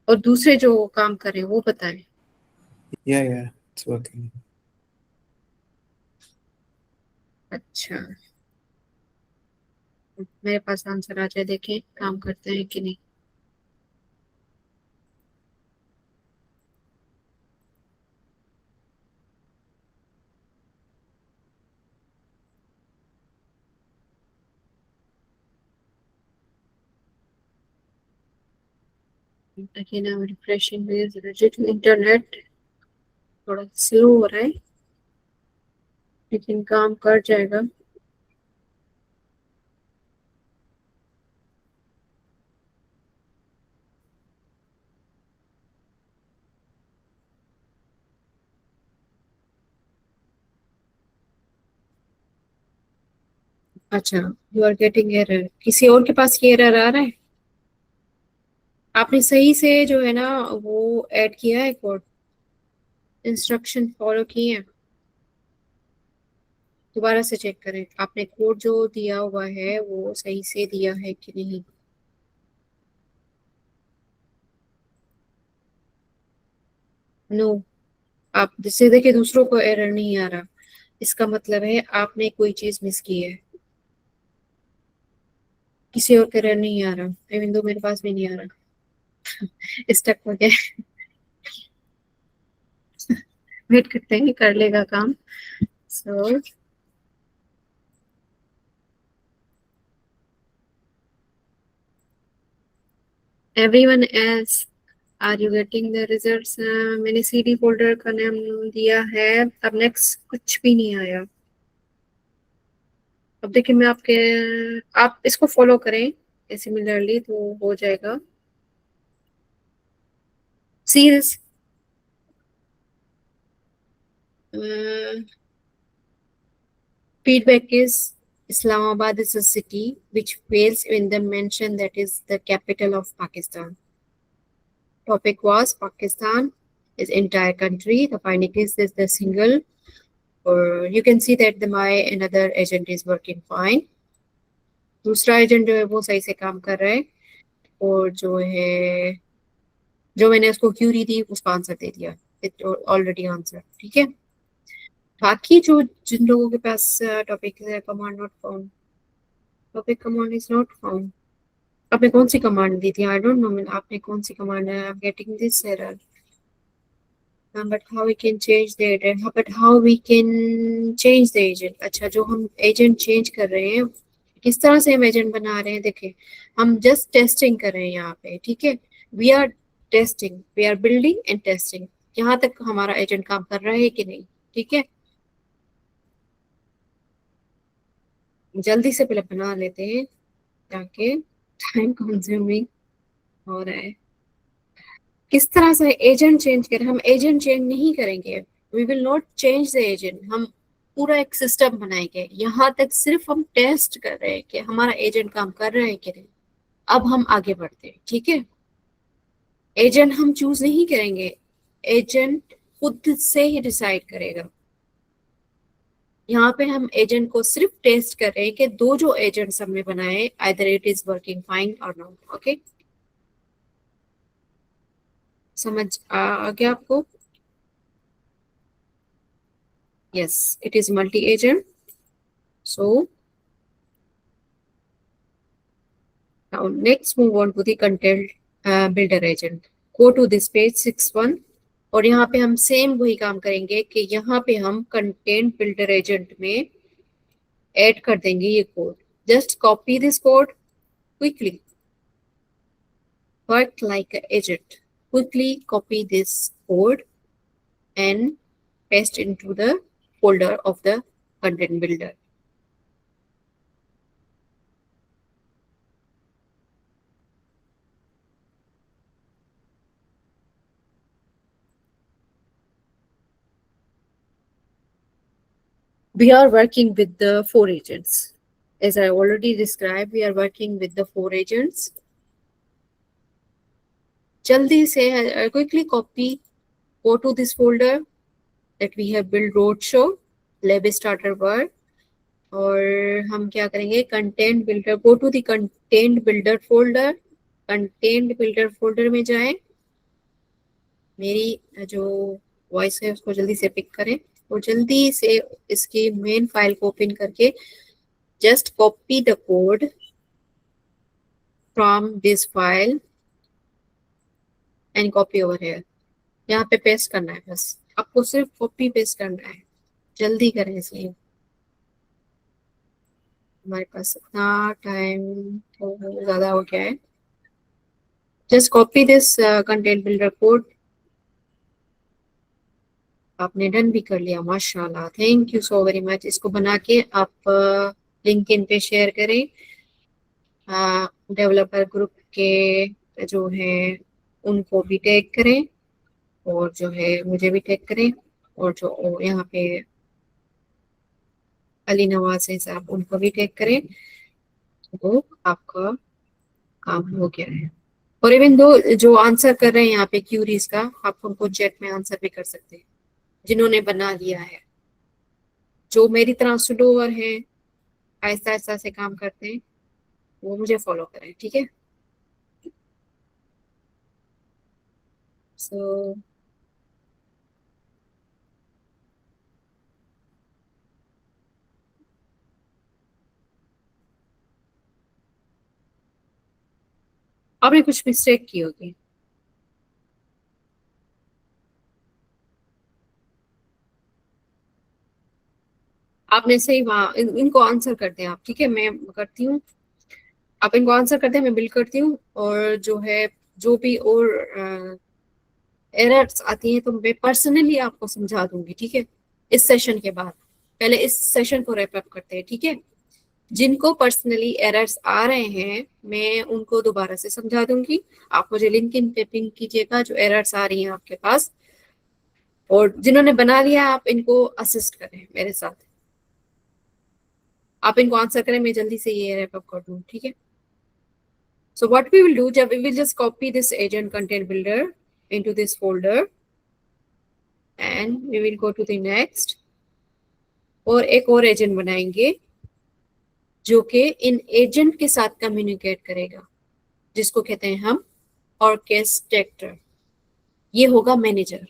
और दूसरे जो काम कर रहे हैं वो बताएं। Yeah, it's working. अच्छा, मेरे पास आंसर आ जाए, देखें काम करते हैं कि नहीं। Again, I'm refreshing with digital internet, थोड़ा स्लो हो रहा है लेकिन काम कर जाएगा। अच्छा, यू आर गेटिंग एरर। किसी और के पास ये एरर आ रहा है? आपने सही से जो है ना वो ऐड किया है, कोड इंस्ट्रक्शन फॉलो किए हैं? दोबारा से चेक करें, आपने कोड जो दिया हुआ है वो सही से दिया है कि नहीं। नो, आप जिससे देखिए दूसरों को एरर नहीं आ रहा, इसका मतलब है आपने कोई चीज मिस की है। किसी और का एरर नहीं आ रहा, इवन दो मेरे पास भी नहीं आ रहा। स्टक हो गया। वेट करते हैं, कर लेगा काम। So everyone else, are you getting the results? मैंने सीडी फोल्डर का नाम दिया है, अब नेक्स्ट कुछ भी नहीं आया। अब देखिए मैं आपके, आप इसको फॉलो करें सिमिलरली तो हो जाएगा। See this, feedback is Islamabad is a city which fails in the mention that is the capital of Pakistan. Topic was Pakistan. is entire country. The finding is the single, or you can see that the my another agent is working fine. दूसरा agent जो है वो सही से काम कर रहा है, और जो है जो मैंने उसको क्यूरी दी उसका आंसर दे दिया, इट ऑलरेडी आंसर। ठीक है, बाकी जो जिन लोगों के पास टॉपिक है command not found, topic command is not found, आपने कौन सी कमांड दी थी? आई डोंट नो, आपने कौन सी कमांड है? आई am getting this error, but how we can change the agent, but how we can change the agent। अच्छा, जो हम agent change कर रहे हैं, किस तरह से हम एजेंट बना रहे हैं? देखिए, हम जस्ट टेस्टिंग कर रहे हैं यहाँ पे। ठीक है, we are testing, we are building and testing, यहाँ तक हमारा एजेंट काम कर रहा है कि नहीं। ठीक है, जल्दी से पहले बना लेते हैं ताकि टाइम कंज्यूमिंग हो रहा है। किस तरह से एजेंट चेंज करें? हम एजेंट चेंज नहीं करेंगे, we will not change the agent, हम पूरा एक सिस्टम बनाएंगे। यहाँ तक सिर्फ हम टेस्ट कर रहे हैं कि हमारा एजेंट काम कर रहा है कि नहीं। अब हम आगे बढ़ते हैं। ठीक है, एजेंट हम चूज नहीं करेंगे, एजेंट खुद से ही डिसाइड करेगा। यहाँ पे हम एजेंट को सिर्फ टेस्ट कर रहे हैं कि दो जो एजेंट्स हमने बनाए, either it is working fine और नॉट। ओके, समझ आ गया आपको? Yes, it is multi-agent. So now next move on to the content builder agent. Go to this page 61 और यहाँ पे हम सेम वही काम करेंगे कि यहाँ पे हम कंटेंट बिल्डर एजेंट में ऐड कर देंगे ये code. Just copy this code quickly, work like an agent. Quickly copy this code and paste into the folder of the content builder. We are working with the 4 agents. As I already described, we are working with the 4 agents. Jaldi se quickly copy, go to this folder that we have built roadshow, lab starter work, और हम क्या करेंगे? Content builder, go to the content builder folder, content builder folder में जाएं। मेरी जो voice है उसको जल्दी से पिक करें और जल्दी से इसकी मेन फाइल को ओपन करके just copy the code from this file and copy over here. यहाँ पे पेस्ट करना है, बस आपको सिर्फ कॉपी पेस्ट करना है, जल्दी करें इसलिए हमारे पास इतना टाइम तो ज्यादा हो गया है। Just copy this content builder code. आपने डन भी कर लिया, माशाल्लाह, thank you so very much. इसको बना के आप लिंक्डइन पे शेयर करें, डेवलपर ग्रुप के जो है उनको भी टैग करें और जो है मुझे भी टैग करें, और जो यहाँ पे अली नवाज है साहब उनको भी टैग करें, तो आपका काम हो गया है। और इवन दो जो आंसर कर रहे हैं यहाँ पे क्यूरीज का, आप उनको चैट में आंसर भी कर सकते हैं जिन्होंने बना लिया है। जो मेरी तरह सुडोवर है, ऐसा ऐसा से काम करते हैं, वो मुझे फॉलो करें। ठीक है, सो आपने कुछ मिस्टेक की होगी। आपने सही वहाँ इनको आंसर करते हैं आप। ठीक है, मैं करती हूँ, आप इनको आंसर करते हैं, मैं बिल करती हूँ। और जो है जो भी और एरर्स आती हैं तो मैं पर्सनली आपको समझा दूंगी। ठीक है, इस सेशन के बाद, पहले इस सेशन को रैप अप करते हैं। ठीक है, जिनको पर्सनली एरर्स आ रहे हैं मैं उनको दोबारा से समझा दूंगी। आप मुझे लिंक्डइन पे पिंग कीजिएगा जो एरर्स आ रही हैं आपके पास, और जिन्होंने बना लिया आप इनको असिस्ट करें मेरे साथ, आप इनको आंसर करें, मैं जल्दी से ये रैप अप कर दूं। ठीक है, so what we will do, we will just copy this agent content builder into this folder and we will go to the next. और एक और एजेंट बनाएंगे जो कि इन एजेंट के साथ कम्युनिकेट करेगा, जिसको कहते हैं हम ऑर्केस्ट्रेटर. ये होगा manager.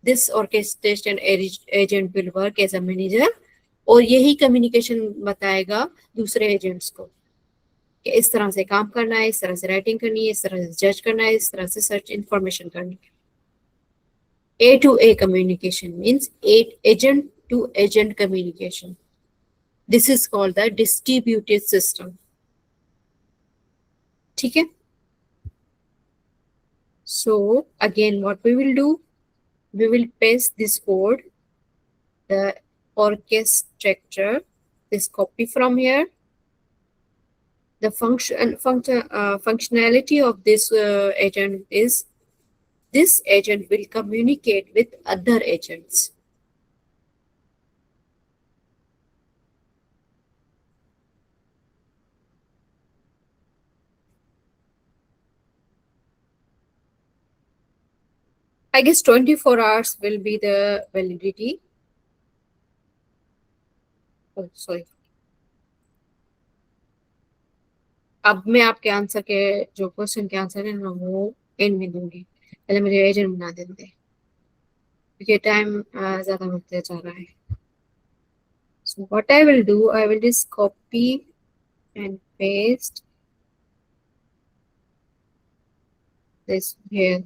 This orchestration agent will work as a manager, और यही कम्युनिकेशन बताएगा दूसरे एजेंट्स को कि इस तरह से काम करना है, इस तरह से राइटिंग करनी है, इस तरह से जज करना है, इस तरह से सर्च इंफॉर्मेशन करनी है. A to A communication means agent to agent communication. This is called the distributed system. ठीक है? So again, what we will do, we will paste this code, the orchestrator, this copy from here. The functionality of this agent is this agent will communicate with other agents. I guess 24 hours will be the validity. Oh, sorry. अब मैं आपके answer के जो question के answer है ना वो and में दूंगी. पहले मुझे एजेंट बना देते हैं क्योंकि टाइम ज्यादा होते जा रहा है. So what I will do, I will just copy and paste this here.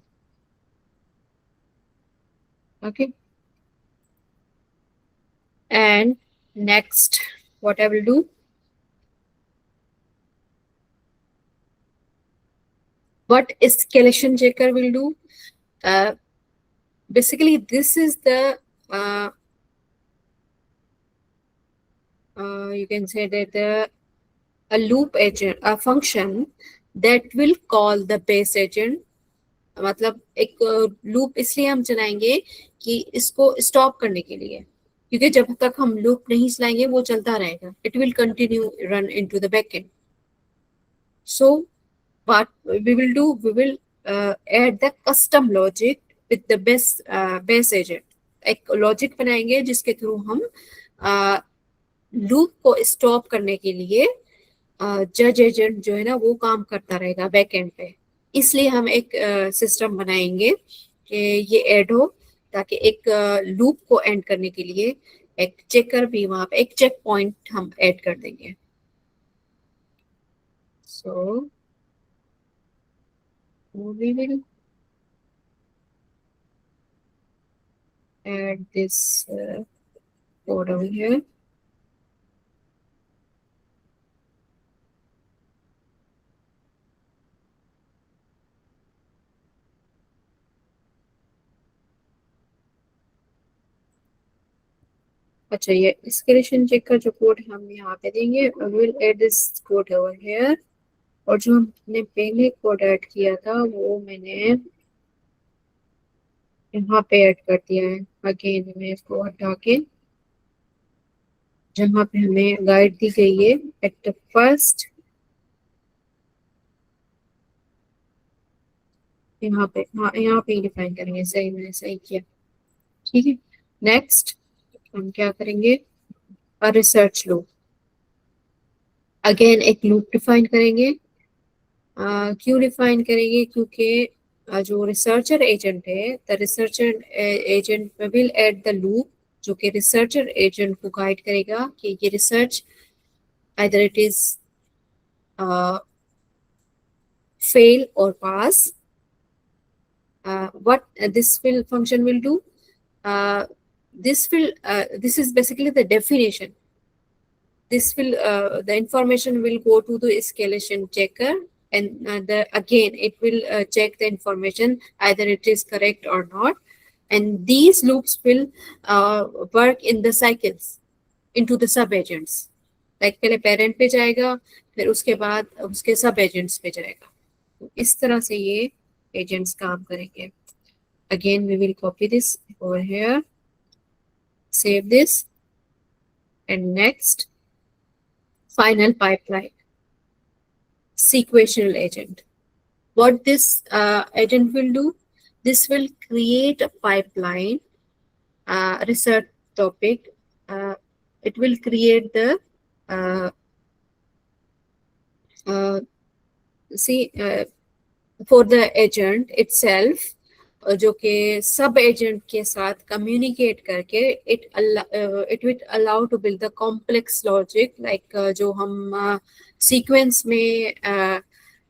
Okay. And next, what I will do, what escalation checker will do, basically this is the you can say that a loop agent, a function that will call the base agent. मतलब एक loop इसलिए हम चलाएंगे कि इसको stop करने के लिए, क्योंकि जब तक हम लूप नहीं चलाएंगे वो चलता रहेगा. It will continue run into the backend. So what we will do, we will add the custom logic with the base agent. एक लॉजिक बनाएंगे जिसके थ्रू हम लूप को स्टॉप करने के लिए जज एजेंट जो है ना वो काम करता रहेगा बैकएंड पे. इसलिए हम एक सिस्टम बनाएंगे कि ये ऐड हो, ताकि एक लूप को एंड करने के लिए एक चेकर भी वहां पे, एक चेक पॉइंट हम ऐड कर देंगे. सो we will add this code over here. अच्छा, ये escalation check का जो कोड हम यहाँ पे देंगे, we will add this code over here. और जो हमने पहले कोड ऐड किया था वो मैंने यहाँ पे ऐड कर दिया है. अगेन मैं इसको हटा के जहाँ पे हमें गाइड दी गई है एट द फर्स्ट, यहाँ पे, हाँ यहाँ पे डिफाइन करेंगे. सही, मैंने सही किया. ठीक है. नेक्स्ट हम क्या करेंगे, रिसर्च लूप. अगेन एक लूप डिफाइन करेंगे. क्यों डिफाइन करेंगे, क्योंकि जो रिसर्चर एजेंट है, the researcher agent will add the loop जो कि रिसर्चर एजेंट को गाइड करेगा कि ये research either it is fail और pass. what this will function will do, this is basically the definition. This will the information will go to the escalation checker, and again it will check the information either it is correct or not, and these loops will work in the cycles into the sub agents. Like पहले parent पे जाएगा, फिर उसके बाद उसके सब agents पे जाएगा. तो इस तरह से ये agents काम करेंगे. Again we will copy this over here, save this, and next, final pipeline, sequential agent. What this agent will do, this will create a pipeline research topic, it will create the uh, see for the agent itself, जो कि सब agent के साथ communicate करके it will allow to build the complex logic like जो हम sequence में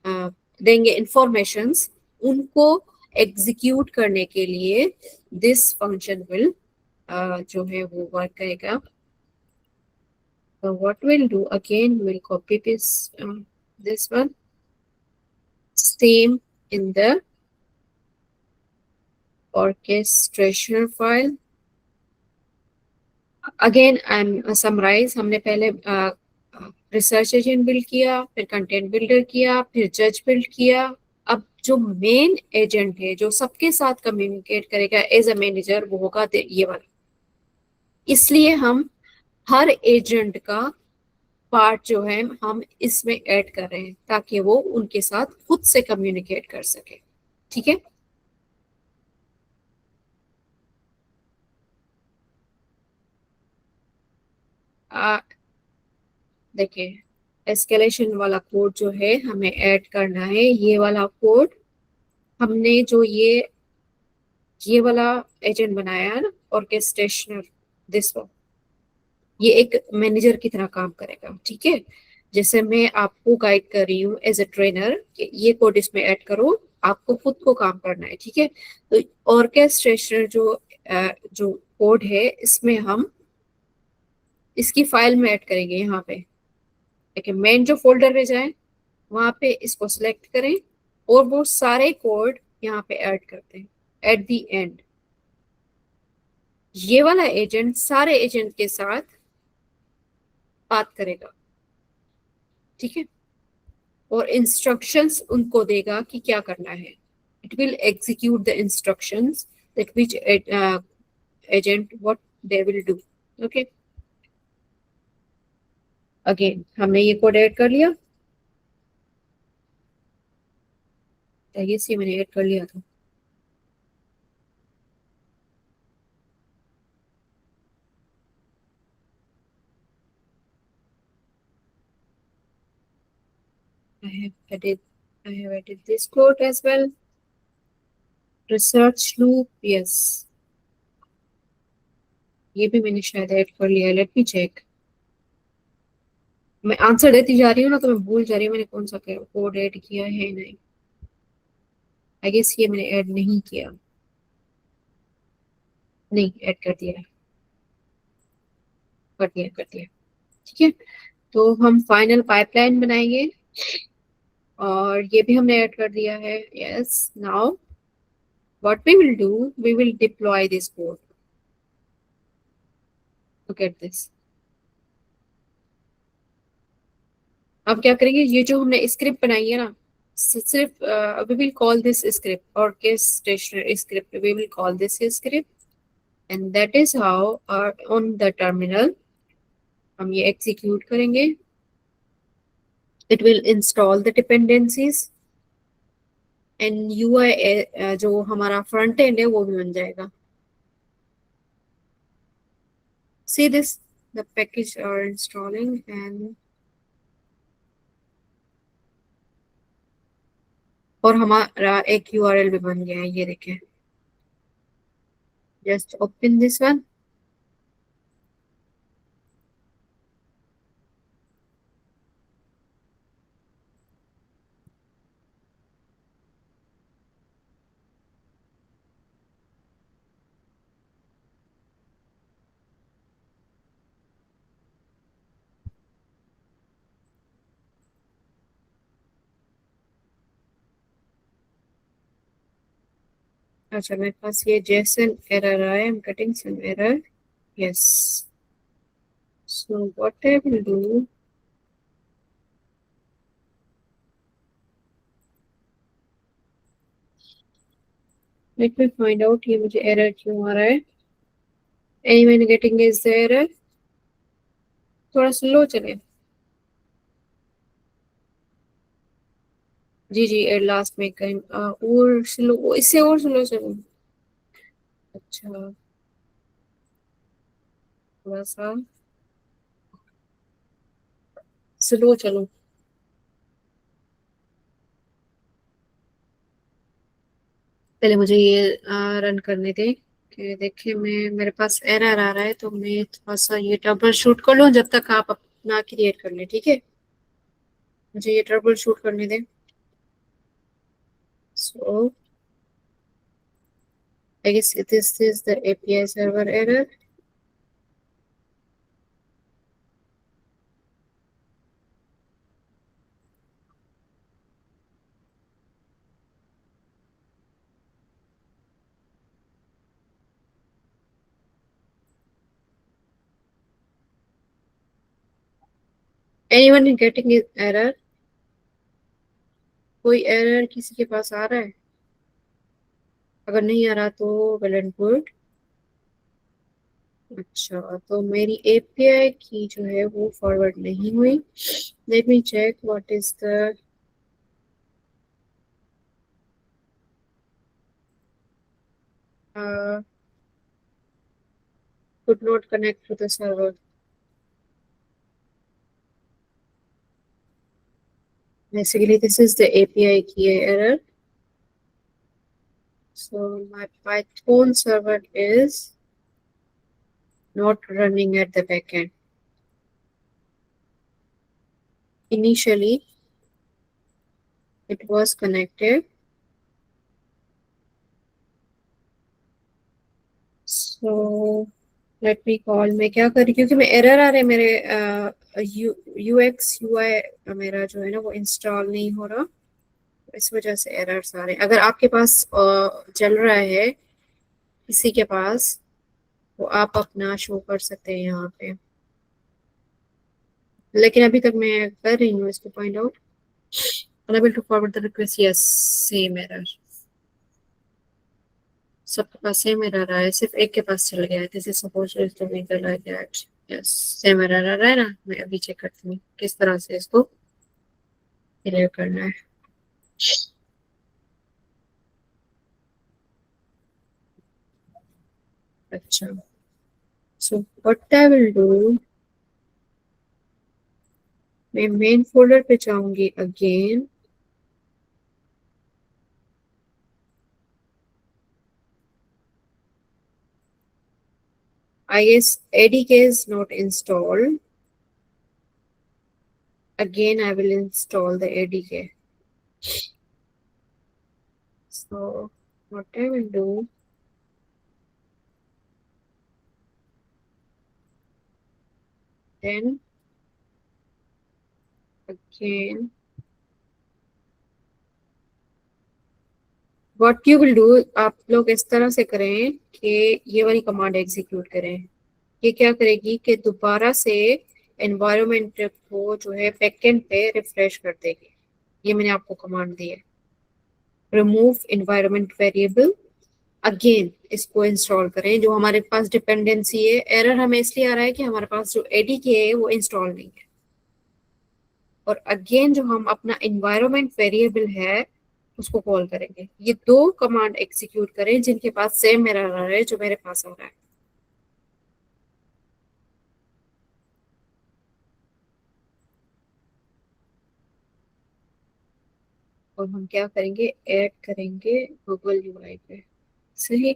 देंगे इंफॉर्मेशंस, उनको एग्जीक्यूट करने के लिए दिस फंक्शन विल जो है वो वर्क करेगा. So what we'll do again, we'll copy this one, same in the orchestration file. Again I'm summarize, हमने पहले रिसर्च एजेंट बिल्ड किया, फिर कंटेंट बिल्डर किया, फिर जज बिल्ड किया. अब जो मेन एजेंट है जो सबके साथ कम्युनिकेट करेगा एज अ मैनेजर, वो होगा ये वाला. इसलिए हम हर एजेंट का पार्ट जो है हम इसमें ऐड कर रहे हैं ताकि वो उनके साथ खुद से कम्युनिकेट कर सके. ठीक है. देखिए एस्केलेशन वाला कोड जो है हमें ऐड करना है. ये वाला कोड हमने जो ये वाला एजेंट बनाया है ना, ऑर्केस्ट्रेशनर, दिस वन, ये एक मैनेजर की तरह काम करेगा. ठीक है. जैसे मैं आपको गाइड कर रही हूँ एज ए ट्रेनर, ये कोड इसमें ऐड करो, आपको खुद को काम करना है. ठीक है. तो ऑर्केस्ट्रेशनर जो कोड है, इसमें हम इसकी फाइल में ऐड करेंगे. यहाँ पे देखिए, मेन जो फोल्डर में जाए वहां पे इसको सिलेक्ट करें और वो सारे कोड यहाँ पे ऐड करते हैं. एट द एंड ये वाला एजेंट सारे एजेंट के साथ बात करेगा. ठीक है. और इंस्ट्रक्शंस उनको देगा कि क्या करना है. It will execute the instructions that which agent what they will do. Okay. Again हमने ये कोड ऐड कर लिया. ये सी मैंने ऐड कर लिया था. I have added this code as well. Research loop, yes. ये भी मैंने शायद ऐड कर लिया. Let me check. मैं आंसर देती जा रही हूँ ना, तो मैं भूल जा रही हूँ मैंने कौन सा कोड ऐड किया है. नहीं, आई गेस ये मैंने ऐड नहीं किया. नहीं, ऐड कर दिया. ठीक है. तो हम फाइनल पाइपलाइन बनाएंगे और ये भी हमने ऐड कर दिया है. Yes. Now what we will do, we will deploy this code. Look at this. अब क्या करेंगे, ये जो हमने स्क्रिप्ट बनाई है ना, सिर्फ we will call this script orchestration script. We will call this script and that is how on the terminal हम ये execute करेंगे. It will install the dependencies and UI जो हमारा फ्रंट एंड है वो भी बन जाएगा. See this, the package are installing and और हमारा एक URL भी बन गया है. ये देखें. Just open this one. अच्छा, मेरे पास ये JSON error आया. I'm getting some error. Yes. So what I will do, let me find out ये मुझे error क्यों आ रहा है. Anyone getting is the error? थोड़ा स्लो चले. जी जी, लास्ट में कहीं और स्लो, इससे और स्लो चलो. अच्छा, थोड़ा सा स्लो चलो। पहले मुझे ये रन करने दे कि देखिए मैं मेरे पास एरर आ रहा है, तो मैं थोड़ा सा ये ट्रबल शूट कर लूँ जब तक आप अपना क्रिएट कर लें, ठीक है। मुझे ये ट्रबल शूट करने दें। So I guess this is the API server error. Anyone getting an error? कोई एरर किसी के पास आ रहा है? अगर नहीं आ रहा तो वेल एंड गुड। अच्छा, तो मेरी एपीआई की जो है वो फॉरवर्ड नहीं हुई। Let me check what is the could not connect to the server. Basically, this is the API key error. So my Python server is not running at the backend. Initially, it was connected. So let me call. मैं क्या करी, क्योंकि मैं error आ रहे मेरे UX UI मेरा जो है ना वो इंस्टॉल नहीं हो रहा, इस वजह से एरर्स आ रहे हैं। अगर आपके पास चल रहा है किसी के पास, तो आप अपना शो कर सकते हैं यहाँ पे। लेकिन अभी तक मैं कर रही हूँ इसको point out. unable to forward the request, yes, same error। सबके पास सेम एरर आया है, सिर्फ एक के पास चल गया है। This is suppose to be the like that. Yes, same error आ रहा है ना। मैं अभी चेक करती हूँ किस तरह से इसको क्लियर करना है। अच्छा, so what I will do, मैं मेन फोल्डर पे जाऊंगी again. I guess ADK is not installed. Again, I will install the ADK. So what I will do, then again, what you will do, आप लोग इस तरह से करें कि ये वाली कमांड एग्जीक्यूट करें। ये क्या करेगी कि दोबारा से एनवायरनमेंट को जो है बैकएंड पे रिफ्रेश कर देगी। ये मैंने आपको कमांड दी है, रिमूव एनवायरनमेंट वेरिएबल। अगेन इसको इंस्टॉल करें। जो हमारे पास डिपेंडेंसी है, एरर हमें इसलिए आ रहा है कि हमारे पास जो एडीके है वो इंस्टॉल नहीं है। और अगेन जो हम अपना एनवायरनमेंट वेरिएबल है उसको कॉल करेंगे। ये दो कमांड एग्जीक्यूट करें जिनके पास सेम एरर आ रहा है जो मेरे पास आ रहा है। और हम क्या करेंगे, ऐड करेंगे गूगल यूआई पे। सही,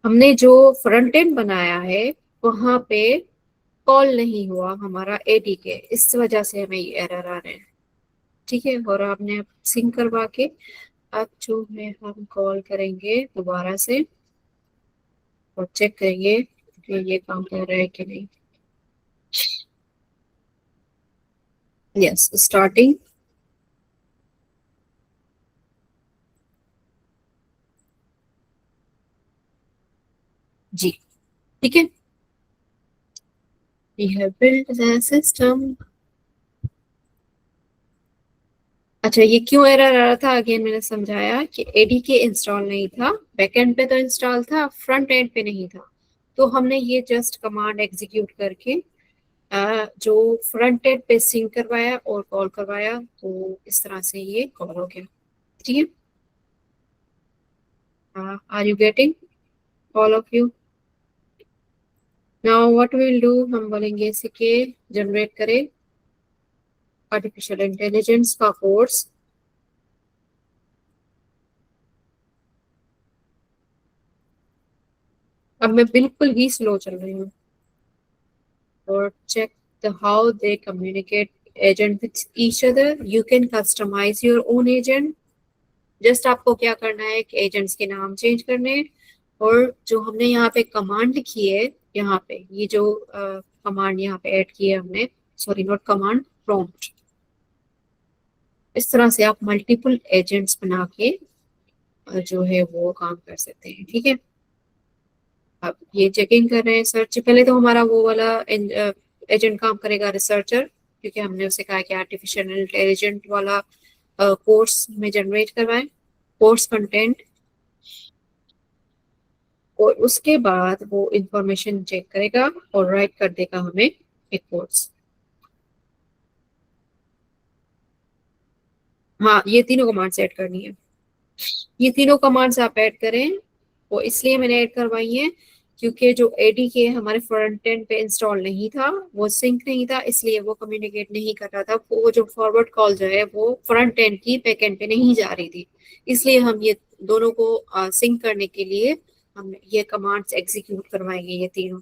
हमने जो फ्रंट एंड बनाया है वहां पे कॉल नहीं हुआ हमारा एडीके, इस वजह से हमें ये एरर आ रहे हैं। ठीक है, और आपने सिंक करवा के अब जो है हम कॉल करेंगे दोबारा से और चेक करेंगे कि ये काम हो रहा है कि नहीं। Yes, starting. जी, ठीक है। We have built the system। अच्छा, ये क्यों एरर आ रहा था, अगेन मैंने समझाया कि एडीके इंस्टॉल नहीं था। बैकएंड पे तो इंस्टॉल था, फ्रंट एंड पे नहीं था। तो हमने ये जस्ट कमांड एग्जीक्यूट करके जो फ्रंट एंड पे सिंक करवाया और कॉल करवाया, तो इस तरह से ये कॉल हो गया। ठीक है, are you getting? all of you. Now what we'll do, हम बोलेंगे सीके जनरेट करें आर्टिफिशियल इंटेलिजेंस का कोर्स। अब मैं बिल्कुल ही स्लो चल रही हूँ और check the how they communicate agent with each other. You can customize your own agent. Just आपको क्या करना है कि एजेंट्स के नाम चेंज करने हैं और जो हमने यहाँ पे कमांड लिखी है, यहाँ पे ये जो कमांड यहाँ पे ऐड की है हमने, सॉरी नॉट कमांड, प्रॉम्प्ट, इस तरह से आप मल्टीपल एजेंट्स बना के जो है वो काम कर सकते हैं। ठीक है, अब ये चेकिंग कर रहे हैं सर्च। पहले तो हमारा वो वाला एजेंट काम करेगा रिसर्चर, क्योंकि हमने उसे कहा कि आर्टिफिशियल इंटेलिजेंट वाला कोर्स में जनरेट करवाएं, कोर्स कंटेंट, और उसके बाद वो इंफॉर्मेशन चेक करेगा और राइट कर देगा हमें एक कोर्स। हाँ, ये तीनों कमांड्स ऐड करनी है। ये तीनों कमांड्स आप ऐड करें, वो इसलिए मैंने ऐड करवाई है क्योंकि जो एडीके हमारे फ्रंट एंड पे इंस्टॉल नहीं था, वो सिंक नहीं था, इसलिए वो कम्युनिकेट नहीं कर रहा था। वो जो फॉरवर्ड कॉल जो है वो फ्रंट एंड की बैक एंड पे नहीं जा रही थी, इसलिए हम ये दोनों को सिंक करने के लिए हम ये कमांड्स एग्जीक्यूट करवाएंगे। ये तीनों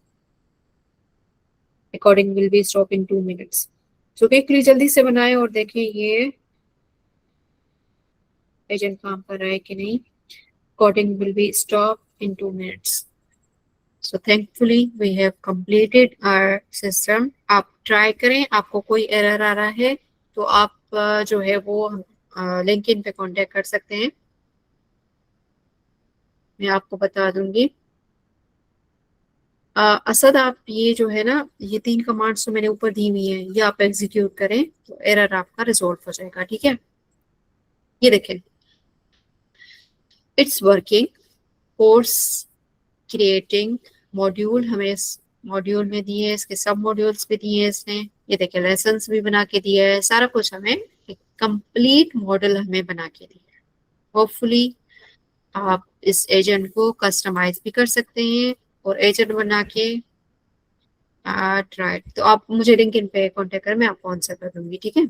recording will be stop in 2 minutes. तो क्विकली जल्दी से बनाए और देखें ये एजेंट काम कर रहा है कि नहीं। Recording will be stopped in 2 minutes. So thankfully we have completed our system. आप ट्राई करें, आपको कोई एरर आ रहा है तो आप जो है वो लिंक्डइन पे कांटेक्ट कर सकते हैं, मैं आपको बता दूंगी। असद, आप ये जो है ना, ये 3 कमांड्स तो मैंने ऊपर दी हुई है, ये आप एग्जीक्यूट करें तो एरर आपका रिजॉल्व हो जाएगा। ठीक है, ये देखें, it's working, course creating, module हमें मॉड्यूल में दिए हैं, इसके सब मॉड्यूल्स भी दिए हैं इसने, ये देखिए लेसन्स भी बना के दिया है, सारा कुछ हमें एक कंप्लीट मॉडल हमें बना के दिया है। होपफुली आप इस एजेंट को कस्टमाइज भी कर सकते हैं और एजेंट बना के ट्राई। तो आप मुझे लिंक्डइन पे कांटेक्ट करें, मैं आपको आंसर कर दूंगी। ठीक है।